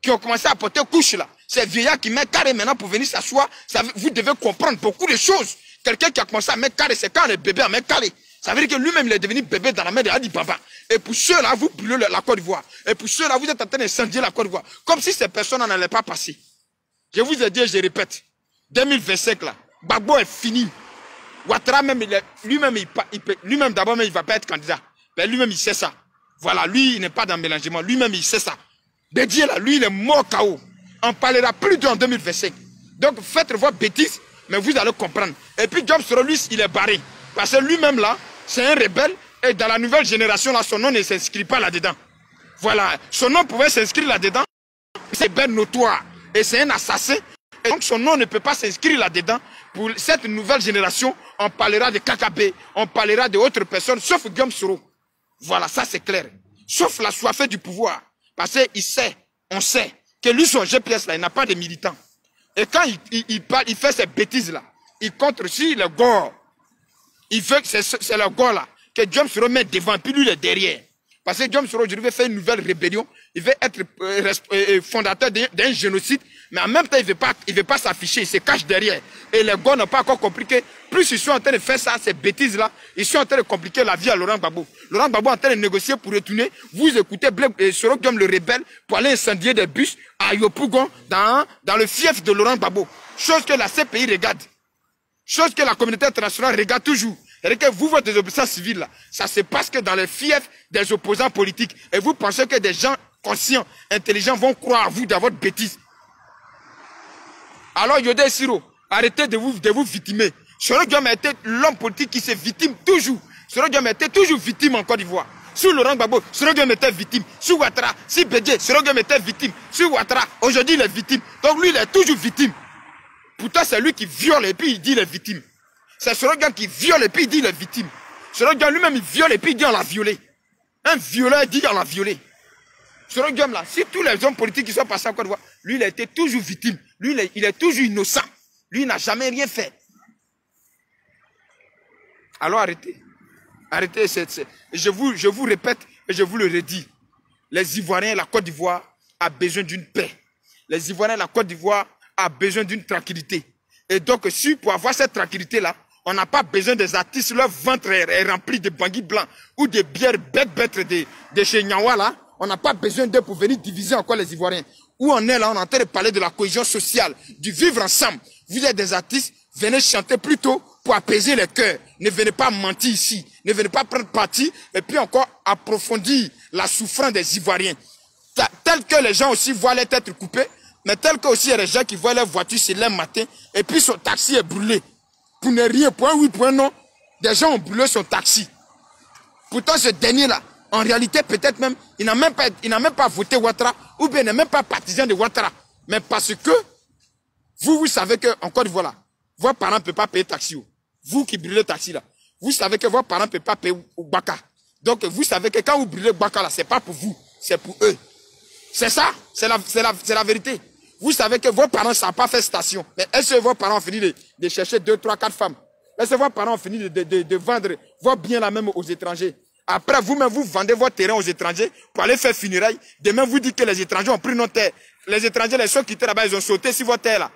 Qui ont commencé à porter couche là. Ces vieillards qui mettent carré maintenant pour venir s'asseoir. Vous devez comprendre beaucoup de choses. Quelqu'un qui a commencé à mettre carré, c'est quand les bébés à mettre carré. Ça veut dire que lui-même il est devenu bébé dans la main de Adi Baba. Et pour ceux-là, vous brûlez la Côte d'Ivoire. Et pour ceux-là, vous êtes en train d'incendier la Côte d'Ivoire. Comme si ces personnes n'en allaient pas passer. Je vous ai dit, je répète. 2025 là. Gbagbo est fini. Ouattara même, lui-même d'abord, il ne va pas être candidat. Mais lui-même, il sait ça. Voilà, lui, il n'est pas dans le mélangement. Lui-même, il sait ça. Bédier, là, lui, il est mort KO. On ne parlera plus d'en 2025. Donc, faites vos bêtises, mais vous allez comprendre. Et puis, John Soro, lui, il est barré. Parce que lui-même, là, c'est un rebelle. Et dans la nouvelle génération, là, son nom ne s'inscrit pas là-dedans. Voilà. Son nom pouvait s'inscrire là-dedans. C'est ben notoire. Et c'est un assassin. Et donc son nom ne peut pas s'inscrire là-dedans. Pour cette nouvelle génération, on parlera de KKB, on parlera d'autres personnes, sauf Guillaume Soro. Voilà, ça c'est clair. Sauf la soifée du pouvoir. Parce qu'il sait, on sait, que lui, son GPS là, il n'a pas de militants. Et quand il fait ces bêtises là, il contre aussi le gore. Il veut que c'est le gore là, que Guillaume Soro met devant, puis lui il est derrière. Parce que Guillaume Soro aujourd'hui veut faire une nouvelle rébellion il veut être fondateur d'un génocide, mais en même temps, il ne veut pas s'afficher, il se cache derrière. Et les gars n'ont pas encore compris que plus ils sont en train de faire ça, ces bêtises-là, ils sont en train de compliquer la vie à Laurent Gbagbo. Laurent Gbagbo est en train de négocier pour retourner. Vous écoutez Soro Guillaume le rebelle pour aller incendier des bus à Yopougon dans le fief de Laurent Gbagbo. Chose que la CPI regarde. Chose que la communauté internationale regarde toujours. C'est que vous, votre désobéissance civile, là, ça se passe que dans les fiefs des opposants politiques. Et vous pensez que des gens conscients, intelligents vont croire à vous dans votre bêtise. Alors, Yodé Siro, arrêtez de vous victimer. Soro Guillaume a été l'homme politique qui se victime toujours. Soro Guillaume a été toujours victime en Côte d'Ivoire. Sous Laurent Gbagbo, Soro Guillaume était victime. Sous Ouattara, si Bédié, Soro Guillaume était victime. Sous Ouattara, aujourd'hui il est victime. Donc lui, il est toujours victime. Pourtant, c'est lui qui viole et puis il dit il est victime. C'est Soro Guillaume qui viole et puis il dit il est victime. Soro Guillaume lui-même il viole et puis il dit on l'a violé. Un violeur dit on l'a violé. Soro Guillaume là, si tous les hommes politiques qui sont passés en Côte d'Ivoire, lui il a été toujours victime. Lui il est toujours innocent. Lui il n'a jamais rien fait. Alors arrêtez. Arrêtez. Je vous répète et je vous le redis. Les Ivoiriens, la Côte d'Ivoire a besoin d'une paix. Les Ivoiriens, la Côte d'Ivoire a besoin d'une tranquillité. Et donc, si pour avoir cette tranquillité-là, on n'a pas besoin des artistes, leur ventre est rempli de bangui blancs ou de bières bêtes de chez Nyawa, là. On n'a pas besoin d'eux pour venir diviser encore les Ivoiriens. Où on est là, on est en train de parler de la cohésion sociale, du vivre ensemble. Vous êtes des artistes, venez chanter plutôt pour apaiser les cœurs. Ne venez pas mentir ici. Ne venez pas prendre parti et puis encore approfondir la souffrance des Ivoiriens. Tel que les gens aussi voient les têtes coupées, mais tel que aussi il y a des gens qui voient leur voiture se lèvent matin et puis son taxi est brûlé. Pour ne rien, pour un oui, pour un non, des gens ont brûlé son taxi. Pourtant ce dernier-là, en réalité peut-être même, il n'a même pas voté Ouattara ou bien il n'est même pas partisan de Ouattara. Mais parce que vous savez qu'en Côte d'Ivoire là, vos parents ne peuvent pas payer taxi. Vous qui brûlez le taxi là, vous savez que vos parents ne peuvent pas payer Baka. Donc vous savez que quand vous brûlez Baka là, ce n'est pas pour vous, c'est pour eux. C'est ça, c'est la vérité. Vous savez que vos parents ne savent pas faire station. Mais est-ce que vos parents ont fini de chercher 2, 3, 4 femmes? Est-ce que vos parents ont fini de vendre vos biens là même aux étrangers? Après, vous-même, vous vendez votre terrain aux étrangers pour aller faire funérailles. Demain, vous dites que les étrangers ont pris nos terres. Les étrangers, les sont quittés là-bas, ils ont sauté sur votre terre là.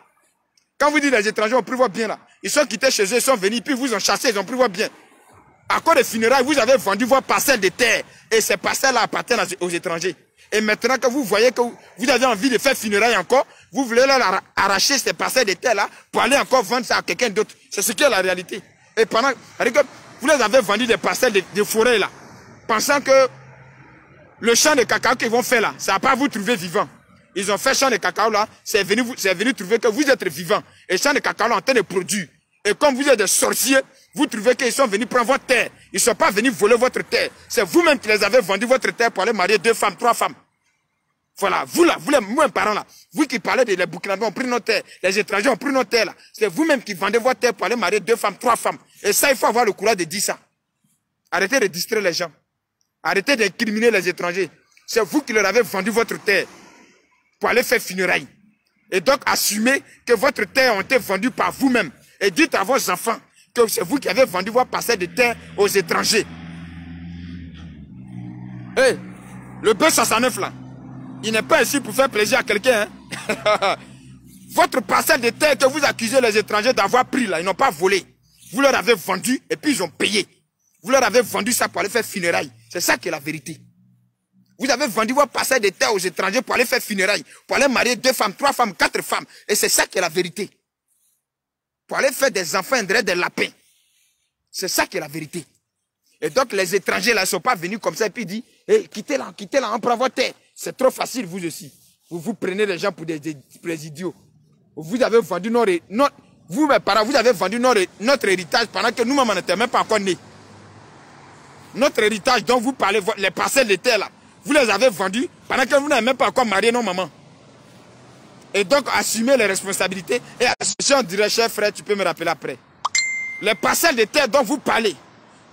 Quand vous dites les étrangers ont pris vos biens là, ils sont quittés chez eux, ils sont venus, puis vous ont chassé, ils ont pris vos biens. À cause des funérailles, vous avez vendu vos parcelles de terre. Et ces parcelles-là appartiennent aux étrangers. Et maintenant que vous voyez que vous avez envie de faire funérailles encore, vous voulez leur arracher ces parcelles de terre là pour aller encore vendre ça à quelqu'un d'autre. C'est ce qui est la réalité. Et pendant que vous les avez vendu des parcelles de forêt là, pensant que le champ de cacao qu'ils vont faire là, ça va pas vous trouver vivant. Ils ont fait champ de cacao là, c'est venu trouver que vous êtes vivant. Et champ de cacao là en train de produire. Et comme vous êtes des sorciers, vous trouvez qu'ils sont venus prendre votre terre. Ils ne sont pas venus voler votre terre. C'est vous-même qui les avez vendu votre terre pour aller marier 2 femmes, 3 femmes. Voilà, vous là, vous les parents là, vous qui parlez de les Burkinabés ont pris nos terres, les étrangers ont pris nos terres là. C'est vous-même qui vendez votre terre pour aller marier 2 femmes, 3 femmes. Et ça, il faut avoir le courage de dire ça. Arrêtez de distraire les gens. Arrêtez d'incriminer les étrangers. C'est vous qui leur avez vendu votre terre pour aller faire funérailles. Et donc, assumez que votre terre a été vendue par vous-même. Et dites à vos enfants que c'est vous qui avez vendu vos parcelles de terre aux étrangers. Hey, le B69 là, il n'est pas ici pour faire plaisir à quelqu'un. Hein? Votre parcelle de terre que vous accusez les étrangers d'avoir pris là, ils n'ont pas volé. Vous leur avez vendu et puis ils ont payé. Vous leur avez vendu ça pour aller faire funérailles. C'est ça qui est la vérité. Vous avez vendu vos parcelles de terre aux étrangers pour aller faire funérailles, pour aller marier 2 femmes, 3 femmes, 4 femmes. Et c'est ça qui est la vérité. Pour aller faire des enfants, des lapins. C'est ça qui est la vérité. Et donc les étrangers là ne sont pas venus comme ça et puis disent, hey, quittez là, on prend votre terre. C'est trop facile vous aussi. Vous prenez les gens pour des idiots. Vous avez vendu vous mes parents, vous avez vendu notre héritage pendant que nous-mêmes on n'était même pas encore nés. Notre héritage dont vous parlez, les parcelles de terre là, vous les avez vendus pendant que vous n'avez même pas encore marié nos mamans. Et donc, assumez les responsabilités. Et on dirait, cher frère, tu peux me rappeler après. Les parcelles de terre dont vous parlez,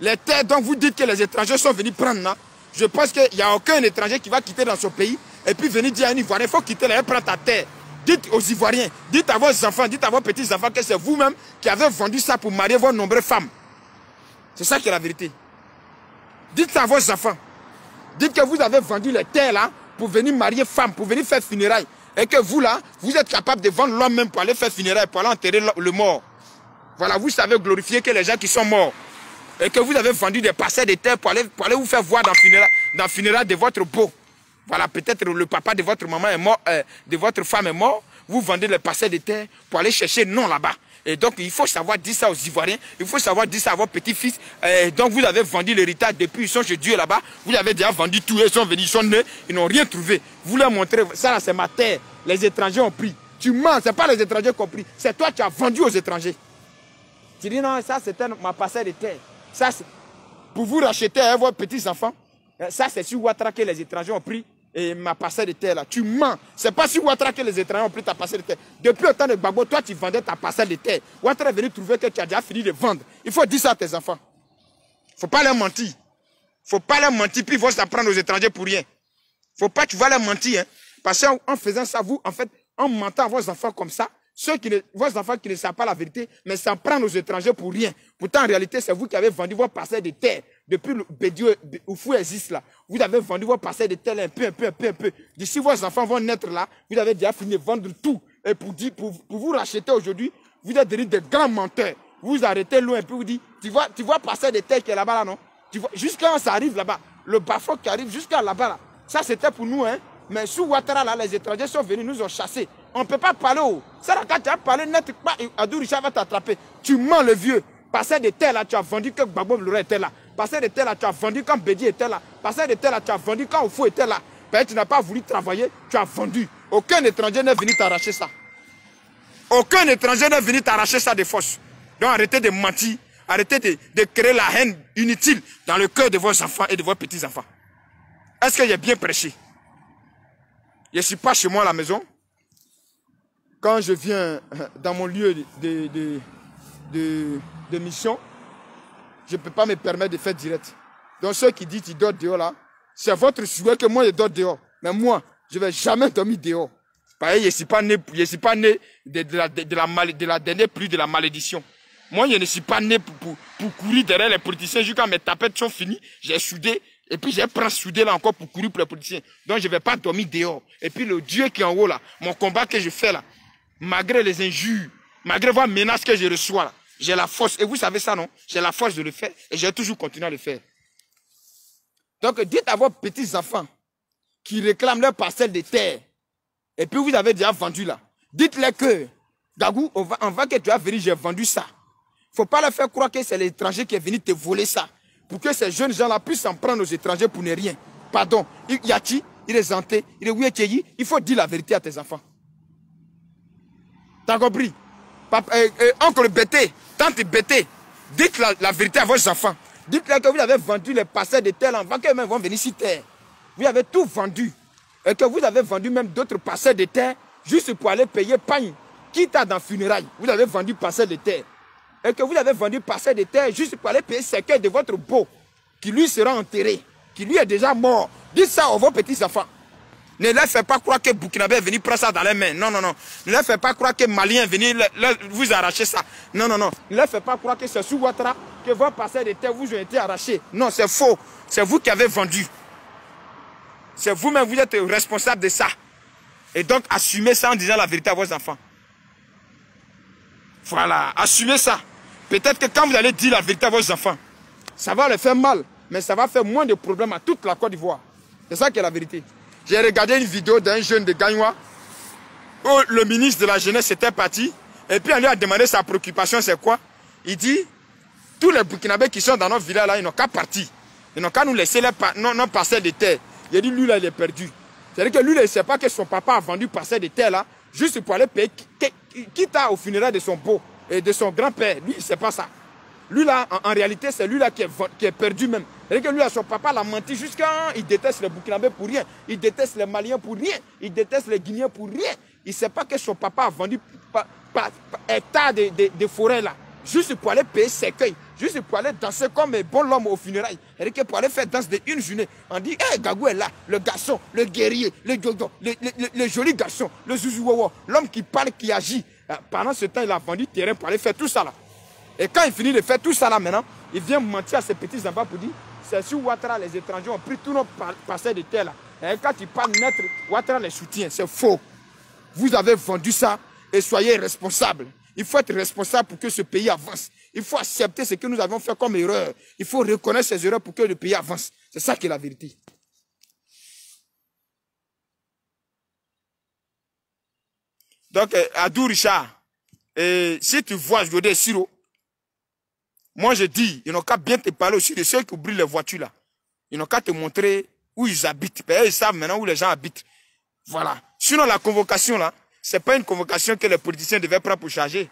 les terres dont vous dites que les étrangers sont venus prendre là, je pense qu'il n'y a aucun étranger qui va quitter dans son pays et puis venir dire à un Ivoirien, il faut quitter là et prendre ta terre. Dites aux Ivoiriens, dites à vos enfants, dites à vos petits-enfants que c'est vous-même qui avez vendu ça pour marier vos nombreuses femmes. C'est ça qui est la vérité. Dites à vos enfants, dites que vous avez vendu les terres là pour venir marier femme, pour venir faire funérailles. Et que vous là, vous êtes capable de vendre l'homme même pour aller faire funérailles, pour aller enterrer le mort. Voilà, vous savez glorifier que les gens qui sont morts. Et que vous avez vendu des parcelles de terre pour aller vous faire voir dans le funérail de votre beau. Voilà, peut-être le papa de votre maman est mort, de votre femme est mort. Vous vendez les parcelles de terre pour aller chercher non là-bas. Et donc, il faut savoir dire ça aux Ivoiriens. Il faut savoir dire ça à vos petits-fils. Donc, vous avez vendu l'héritage depuis, ils sont chez Dieu là-bas. Vous avez déjà vendu tout. Ils sont venus, ils sont nés. Ils n'ont rien trouvé. Vous leur montrez, ça là, c'est ma terre. Les étrangers ont pris. Tu mens, ce n'est pas les étrangers qui ont pris. C'est toi qui as vendu aux étrangers. Tu dis non, ça c'était ma parcelle de terre. Ça, pour vous racheter à vos petits-enfants, ça c'est sur Ouattara que les étrangers ont pris. Et ma parcelle de terre là, tu mens. C'est pas sur Ouattara que les étrangers ont pris ta parcelle de terre. Depuis le temps de Gbagbo, toi tu vendais ta parcelle de terre. Ouattara est venu trouver que tu as déjà fini de vendre. Il faut dire ça à tes enfants. Il ne faut pas leur mentir. Il ne faut pas leur mentir, puis ils vont s'apprendre aux étrangers pour rien. Il ne faut pas que tu vas leur mentir. Hein. Parce qu'en faisant ça, vous, en fait, en mentant à vos enfants comme ça, vos enfants qui ne savent pas la vérité, mais s'en prennent aux étrangers pour rien. Pourtant, en réalité, c'est vous qui avez vendu vos parcelles de terre. Depuis le Bédio, où Fou existe là, vous avez vendu vos parcelles de terre un peu. D'ici vos enfants vont naître là, vous avez déjà fini de vendre tout. Et pour vous racheter aujourd'hui, vous êtes devenus des grands menteurs. Vous vous arrêtez loin et puis vous dites, tu vois parcelle de terre qui est là-bas là, non? Jusqu'à quand ça arrive là-bas, le bafo qui arrive jusqu'à là-bas là, ça c'était pour nous, hein. Mais sous Ouattara là, les étrangers sont venus, nous ont chassés. On ne peut pas parler haut. Ça, quand tu as parlé net, Adou Richard va t'attraper. Tu mens le vieux. Passer de terre là, tu as vendu quand Gbagbo Bloré était là. Passer de terre là, tu as vendu quand Bédi était là. Passer de terre là, tu as vendu quand Oufou était là. Peut-être tu n'as pas voulu travailler, tu as vendu. Aucun étranger n'est venu t'arracher ça. Aucun étranger n'est venu t'arracher ça de force. Donc arrêtez de mentir. Arrêtez de créer la haine inutile dans le cœur de vos enfants et de vos petits-enfants. Est-ce que j'ai bien prêché? Je ne suis pas chez moi à la maison. Quand je viens dans mon lieu de mission, je ne peux pas me permettre de faire direct. Donc ceux qui disent qu'ils dorment dehors là, c'est votre souhait que moi je dors dehors. Mais moi, je ne vais jamais dormir dehors. Pareil, je ne suis pas né de la dernière pluie de la malédiction. Moi, je ne suis pas né pour courir derrière les politiciens. Jusqu'à mes tapettes sont finies, j'ai soudé. Et puis j'ai pris soudé là encore pour courir pour les politiciens. Donc je ne vais pas dormir dehors. Et puis le Dieu qui est en haut là, mon combat que je fais là, malgré les injures, malgré les menaces que je reçois là, j'ai la force. Et vous savez ça, non? J'ai la force de le faire et je vais toujours continuer à le faire. Donc dites à vos petits-enfants qui réclament leur parcelle de terre, et puis vous avez déjà vendu là, dites-leur que, Gagou, on va que tu as venu, j'ai vendu ça. Il ne faut pas leur faire croire que c'est l'étranger qui est venu te voler ça. Pour que ces jeunes gens-là puissent s'en prendre aux étrangers pour ne rien. Pardon, Yati, il est zanté, il est ouétiéyi, il faut dire la vérité à tes enfants. T'as compris? Oncle Bété, tante Bété, dites la vérité à vos enfants. Dites-leur que vous avez vendu les parcelles de terre avant qu'eux-mêmes vont venir sur terre. Vous avez tout vendu. Et que vous avez vendu même d'autres parcelles de terre juste pour aller payer pagne. Quitte à dans funérailles, vous avez vendu parcelles de terre. Et que vous avez vendu parcelle de terre juste pour aller payer cercueil de votre beau, qui lui sera enterré, qui lui est déjà mort. Dites ça à vos petits-enfants. Ne leur faites pas croire que Burkinabé est venu prendre ça dans les mains. Non, non, non. Ne leur faites pas croire que Malien est venu vous arracher ça. Non, non, non. Ne leur faites pas croire que c'est sous Ouattara que vos parcelles de terre vous ont été arrachées. Non, c'est faux. C'est vous qui avez vendu. C'est vous-même, vous êtes responsable de ça. Et donc, assumez ça en disant la vérité à vos enfants. Voilà, assumez ça. Peut-être que quand vous allez dire la vérité à vos enfants, ça va leur faire mal, mais ça va faire moins de problèmes à toute la Côte d'Ivoire. C'est ça qui est la vérité. J'ai regardé une vidéo d'un jeune de Gagnois où le ministre de la Jeunesse était parti et puis on lui a demandé sa préoccupation, c'est quoi? Il dit, tous les Burkinabés qui sont dans notre village là, ils n'ont qu'à partir. Ils n'ont qu'à nous laisser nos parcelles de terre. Il a dit, lui là, il est perdu. C'est-à-dire que lui, il ne sait pas que son papa a vendu parcelle de terre là, juste pour aller payer, quitte au funérail de son beau et de son grand-père. Lui, il ne sait pas ça. Lui là, en réalité, c'est lui là qui est perdu même. C'est-à-dire que lui, son papa l'a menti jusqu'à... Il déteste les Burkinabés pour rien. Il déteste les Maliens pour rien. Il déteste les Guinéens pour rien. Il ne sait pas que son papa a vendu hectares de forêts là. Juste pour aller payer cercueil. Juste pour aller danser comme un bon homme au funérail. C'est-à-dire que pour aller faire danse d'une journée. On dit, hé, Gagou est là. Le garçon, le guerrier, le joli garçon, le zouzououou. L'homme qui parle, qui agit. Pendant ce temps, il a vendu terrain pour aller faire tout ça là. Et quand il finit de faire tout ça là maintenant, il vient mentir à ses petits enfants pour dire, c'est sur Ouattara, les étrangers ont pris tous nos parcelles de terre là. Et quand tu parles naître, Ouattara les soutient. C'est faux. Vous avez vendu ça et soyez responsables. Il faut être responsable pour que ce pays avance. Il faut accepter ce que nous avons fait comme erreur. Il faut reconnaître ces erreurs pour que le pays avance. C'est ça qui est la vérité. Donc, Adou Richard, si tu vois Jodé Siro, moi je dis, ils n'ont qu'à bien te parler aussi de ceux qui oublient les voitures là. Ils n'ont qu'à te montrer où ils habitent. Ils savent maintenant où les gens habitent. Voilà. Sinon, la convocation là, c'est pas une convocation que les politiciens devaient prendre pour charger.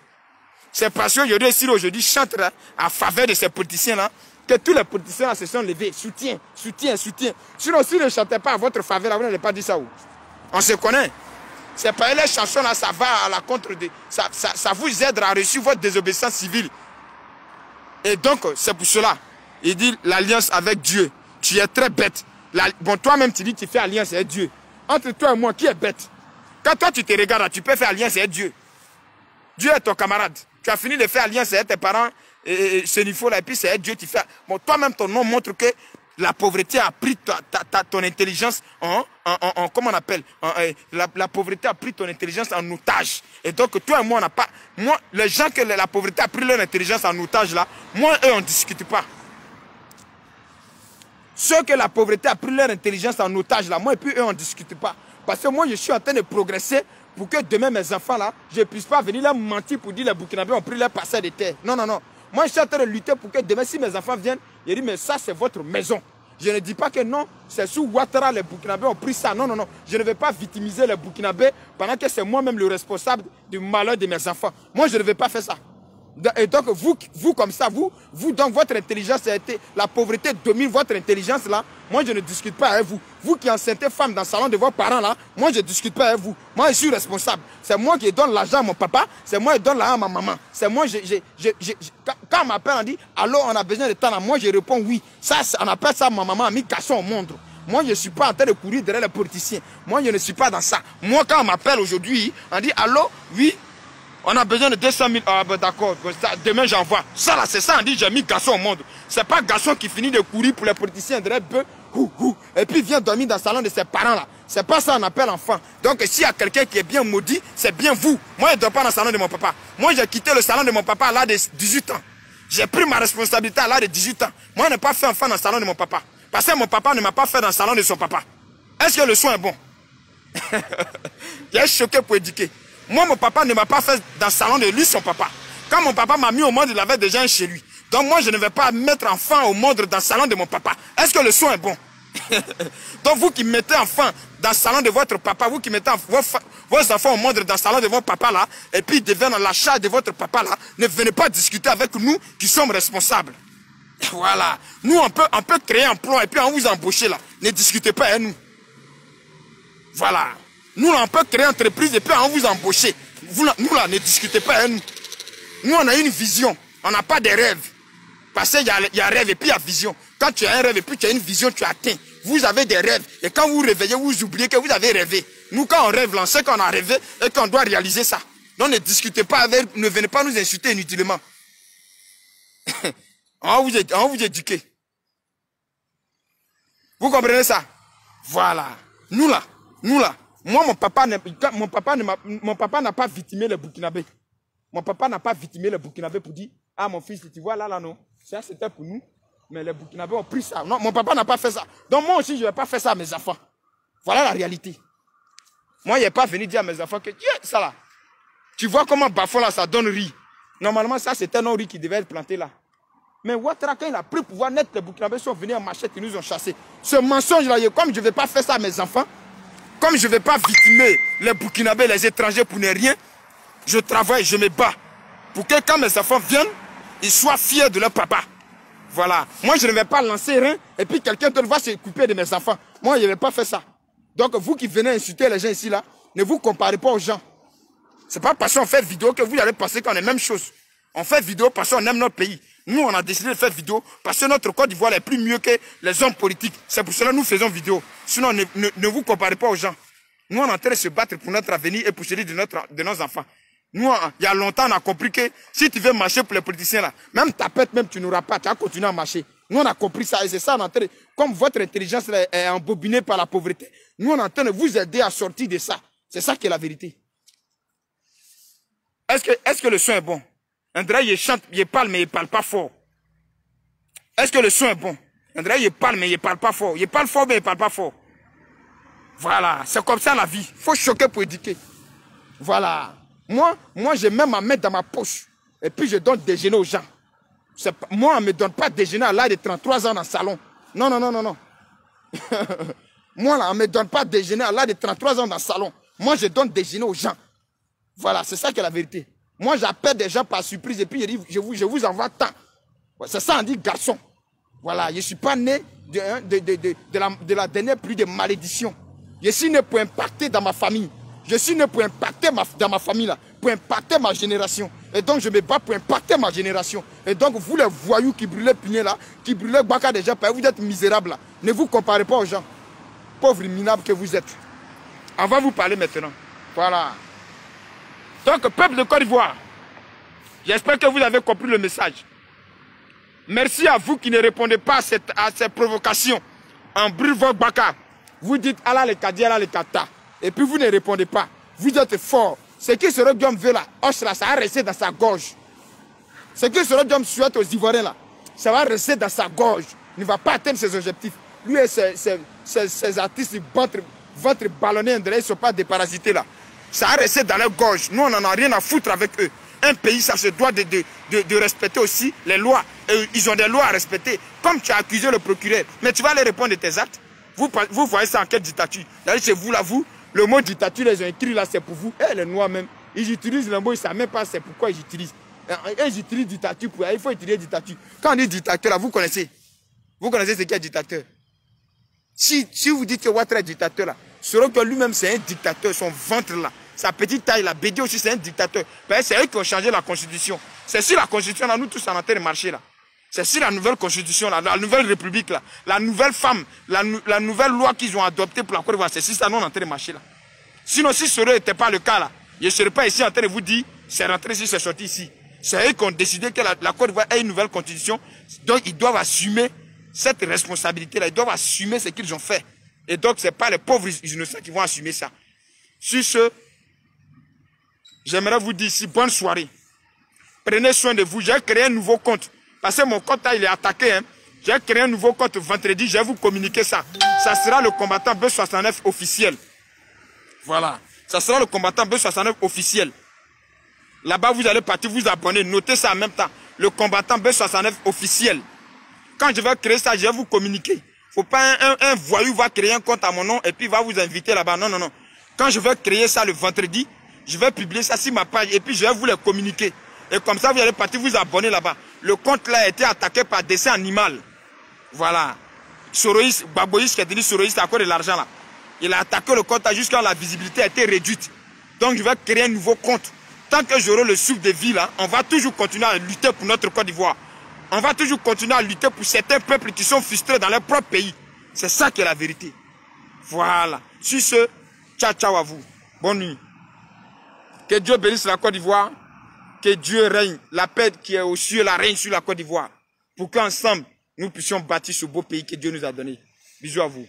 C'est parce que Jodé Siro aujourd'hui chante là, à faveur de ces politiciens là, que tous les politiciens là se sont levés. Soutien, soutien, soutien. Sinon, s'ils ne chantaient pas à votre faveur là, vous n'allez pas dire ça où. On se connaît. C'est pas les chansons là, ça va à la contre de. Ça vous aide à réussir votre désobéissance civile. Et donc, c'est pour cela. Il dit l'alliance avec Dieu. Tu es très bête. Bon, toi-même, tu dis que tu fais alliance avec Dieu. Entre toi et moi, qui est bête? Quand toi, tu te regardes, tu peux faire alliance avec Dieu. Dieu est ton camarade. Tu as fini de faire alliance avec tes parents, ce niveau-là, et puis c'est avec Dieu que tu fais. Bon, toi-même, ton nom montre que la pauvreté a pris ton intelligence comment on appelle la pauvreté a pris ton intelligence en otage. Et donc, toi et moi, on n'a pas. Moi, les gens que la pauvreté a pris leur intelligence en otage, là, moi, eux, on ne discute pas. Ceux que la pauvreté a pris leur intelligence en otage, là, moi et puis eux, on ne discute pas. Parce que moi, je suis en train de progresser pour que demain, mes enfants, là, je ne puisse pas venir leur mentir pour dire que les Burkinabés ont pris leur parcelle de terre. Non, non, non. Moi, je suis en train de lutter pour que demain, si mes enfants viennent, je dis, mais ça, c'est votre maison. Je ne dis pas que non, c'est sous Ouattara, les Burkinabés ont pris ça. Non, non, non. Je ne vais pas victimiser les Burkinabés pendant que c'est moi-même le responsable du malheur de mes enfants. Moi, je ne vais pas faire ça. Et donc, vous comme ça, vous, donc votre intelligence a été, la pauvreté domine votre intelligence là. Moi, je ne discute pas avec vous. Vous qui enceintez femme dans le salon de vos parents là, moi, je ne discute pas avec vous. Moi, je suis responsable. C'est moi qui donne l'argent à mon papa, c'est moi qui donne l'argent à ma maman. C'est moi, quand on m'appelle, on dit, allô, on a besoin de temps là, moi, je réponds oui. Ça, on appelle ça ma maman a mis garçon au monde. Moi, je ne suis pas en train de courir derrière les politiciens. Moi, je ne suis pas dans ça. Moi, quand on m'appelle aujourd'hui, on dit, allô, oui. On a besoin de 200 000. Ah ben d'accord, demain j'envoie. Ça là, c'est ça, on dit j'ai mis garçon au monde. C'est pas garçon qui finit de courir pour les politiciens de peu, et puis vient dormir dans le salon de ses parents là. C'est pas ça on appelle enfant. Donc s'il y a quelqu'un qui est bien maudit, c'est bien vous. Moi je ne dors pas dans le salon de mon papa. Moi j'ai quitté le salon de mon papa à l'âge de 18 ans. J'ai pris ma responsabilité à l'âge de 18 ans. Moi je n'ai pas fait enfant dans le salon de mon papa. Parce que mon papa ne m'a pas fait dans le salon de son papa. Est-ce que le soin est bon? J'ai choqué pour éduquer. Moi, mon papa ne m'a pas fait dans le salon de lui, son papa. Quand mon papa m'a mis au monde, il avait déjà un chez lui. Donc moi, je ne vais pas mettre enfant au monde dans le salon de mon papa. Est-ce que le son est bon? Donc vous qui mettez enfant dans le salon de votre papa, vous qui mettez vos enfants au monde dans le salon de votre papa là, et puis ils deviennent dans la charge de votre papa là, ne venez pas discuter avec nous qui sommes responsables. Voilà. Nous, on peut créer un plan et puis on vous embaucher là. Ne discutez pas avec nous. Voilà. Nous, là, on peut créer une entreprise et puis on vous embaucher. Nous, là, ne discutez pas avec nous. Nous, on a une vision. On n'a pas de rêve. Parce qu'il y a rêve et puis il y a vision. Quand tu as un rêve et puis tu as une vision, tu atteins. Vous avez des rêves. Et quand vous vous réveillez, vous oubliez que vous avez rêvé. Nous, quand on rêve, on sait qu'on a rêvé et qu'on doit réaliser ça. Donc, ne discutez pas avec, ne venez pas nous insulter inutilement. On va vous éduquer. Vous comprenez ça? Voilà. Nous, là. Moi, mon papa n'a pas victimé les Burkinabés. Mon papa n'a pas victimé les Burkinabés pour dire, ah mon fils, tu vois là, non. Ça, c'était pour nous. Mais les Burkinabés ont pris ça. Non, mon papa n'a pas fait ça. Donc moi aussi, je ne vais pas faire ça à mes enfants. Voilà la réalité. Moi, il n'est pas venu dire à mes enfants que, ça là, tu vois comment Bafon là, ça donne riz. Normalement, ça, c'était un riz qui devait être planté là. Mais Ouattara, quand il a pris pouvoir net, les Burkinabés sont venus en machette, ils nous ont chassés. Ce mensonge-là, comme je ne vais pas faire ça à mes enfants, comme je ne vais pas victimer les Burkinabés, les étrangers pour ne rien, je travaille, je me bats. Pour que quand mes enfants viennent, ils soient fiers de leur papa. Voilà. Moi, je ne vais pas lancer rien et puis quelqu'un d'autre va se couper de mes enfants. Moi, je ne vais pas faire ça. Donc, vous qui venez insulter les gens ici, là, ne vous comparez pas aux gens. Ce n'est pas parce qu'on fait vidéo que vous allez penser qu'on est la même chose. On fait vidéo parce qu'on aime notre pays. Nous, on a décidé de faire vidéo parce que notre Côte d'Ivoire est plus mieux que les hommes politiques. C'est pour cela que nous faisons vidéo. Sinon, ne vous comparez pas aux gens. Nous, on est en train de se battre pour notre avenir et pour celui de nos enfants. Nous, il y a longtemps, on a compris que si tu veux marcher pour les politiciens, là, même ta pète, même tu n'auras pas, tu vas continuer à marcher. Nous, on a compris ça et c'est ça, comme votre intelligence est embobinée par la pauvreté, nous, on est en train de vous aider à sortir de ça. C'est ça qui est la vérité. Est-ce que le son est bon? André, il chante, il parle, mais il ne parle pas fort. Est-ce que le son est bon? André, il parle, mais il ne parle pas fort. Il parle fort, mais il ne parle pas fort. Voilà, c'est comme ça la vie. Il faut choquer pour éduquer. Voilà. Moi, je mets ma main dans ma poche et puis je donne déjeuner aux gens. Moi, on ne me donne pas déjeuner à l'âge de 33 ans dans le salon. Non, non, non, non, non. Moi, là, on ne me donne pas déjeuner à l'âge de 33 ans dans le salon. Moi, je donne déjeuner aux gens. Voilà, c'est ça qui est la vérité. Moi, j'appelle des gens par surprise et puis je vous envoie tant. C'est ça, on dit garçon. Voilà, je ne suis pas né de la dernière pluie de malédiction. Je suis né pour impacter dans ma famille. Je suis né pour impacter dans ma famille, là, pour impacter ma génération. Et donc, je me bats pour impacter ma génération. Et donc, vous, les voyous qui brûlent Pigné, là, qui brûlent Baka des gens, vous êtes misérables, là. Ne vous comparez pas aux gens. Pauvres minables que vous êtes. On va vous parler maintenant. Voilà. Donc, peuple de Côte d'Ivoire, j'espère que vous avez compris le message. Merci à vous qui ne répondez pas à ces provocations. En brûle votre Baka. Vous dites Allah le Kadi, Allah le Kata. Et puis vous ne répondez pas. Vous êtes fort. Ce que ce Dieu veut là, ça va rester dans sa gorge. Ce que ce Dieu souhaite aux Ivoiriens là, ça va rester dans sa gorge. Il ne va pas atteindre ses objectifs. Lui et ses artistes, votre ballonné, ils ne sont pas déparasités là. Ça va rester dans leur gorge. Nous, on n'en a rien à foutre avec eux. Un pays, ça se doit de respecter aussi les lois. Et ils ont des lois à respecter. Comme tu as accusé le procureur, mais tu vas aller répondre de tes actes. Vous voyez ça en quelle dictature? D'ailleurs, chez vous là, le mot dictature, ils ont écrit là, c'est pour vous. Et les Noirs même, ils utilisent le mot, ils ne savent même pas c'est pourquoi ils utilisent. Ils utilisent dictature, il faut utiliser dictature. Quand on dit dictateur là, vous connaissez. Vous connaissez ce qu'est dictateur. Si vous dites que Ouattara est dictateur là, saurez que lui-même c'est un dictateur, son ventre là, sa petite taille là, Bédié aussi c'est un dictateur. C'est eux qui ont changé la constitution. C'est sur la constitution là, nous tous on est en train de marcher là. C'est sur la nouvelle constitution, la nouvelle république, là, la nouvelle femme, la nouvelle loi qu'ils ont adoptée pour la Côte d'Ivoire. C'est sur ça nous on est en train de marcher là. Sinon, si ce n'était pas le cas là, je ne serais pas ici en train de vous dire, c'est rentré ici, c'est sorti ici. C'est eux qui ont décidé que la Côte d'Ivoire ait une nouvelle constitution. Donc, ils doivent assumer cette responsabilité-là. Ils doivent assumer ce qu'ils ont fait. Et donc, ce n'est pas les pauvres innocents qui vont assumer ça. Sur ce, j'aimerais vous dire ici, bonne soirée. Prenez soin de vous. J'ai créé un nouveau compte. Parce que mon compte là, il est attaqué. Hein. J'ai créé un nouveau compte vendredi. Je vais vous communiquer ça. Ça sera le combattant B69 officiel. Voilà. Ça sera le combattant B69 officiel. Là-bas, vous allez partir vous abonner. Notez ça en même temps. Le combattant B69 officiel. Quand je vais créer ça, je vais vous communiquer. Il ne faut pas un voyou va créer un compte à mon nom et puis va vous inviter là-bas. Non, non, non. Quand je vais créer ça le vendredi, je vais publier ça sur ma page et puis je vais vous les communiquer. Et comme ça, vous allez partir vous abonner là-bas. Le compte là a été attaqué par dessin animal. Voilà. Soroïs, Baboïs qui a dit Soroïs à cause de l'argent là. Il a attaqué le compte jusqu'à la visibilité a été réduite. Donc je vais créer un nouveau compte. Tant que j'aurai le souffle de vie là, on va toujours continuer à lutter pour notre Côte d'Ivoire. On va toujours continuer à lutter pour certains peuples qui sont frustrés dans leur propre pays. C'est ça qui est la vérité. Voilà. Sur ce, ciao ciao à vous. Bonne nuit. Que Dieu bénisse la Côte d'Ivoire. Que Dieu règne. La paix qui est aux cieux, la règne sur la Côte d'Ivoire. Pour qu'ensemble, nous puissions bâtir ce beau pays que Dieu nous a donné. Bisous à vous.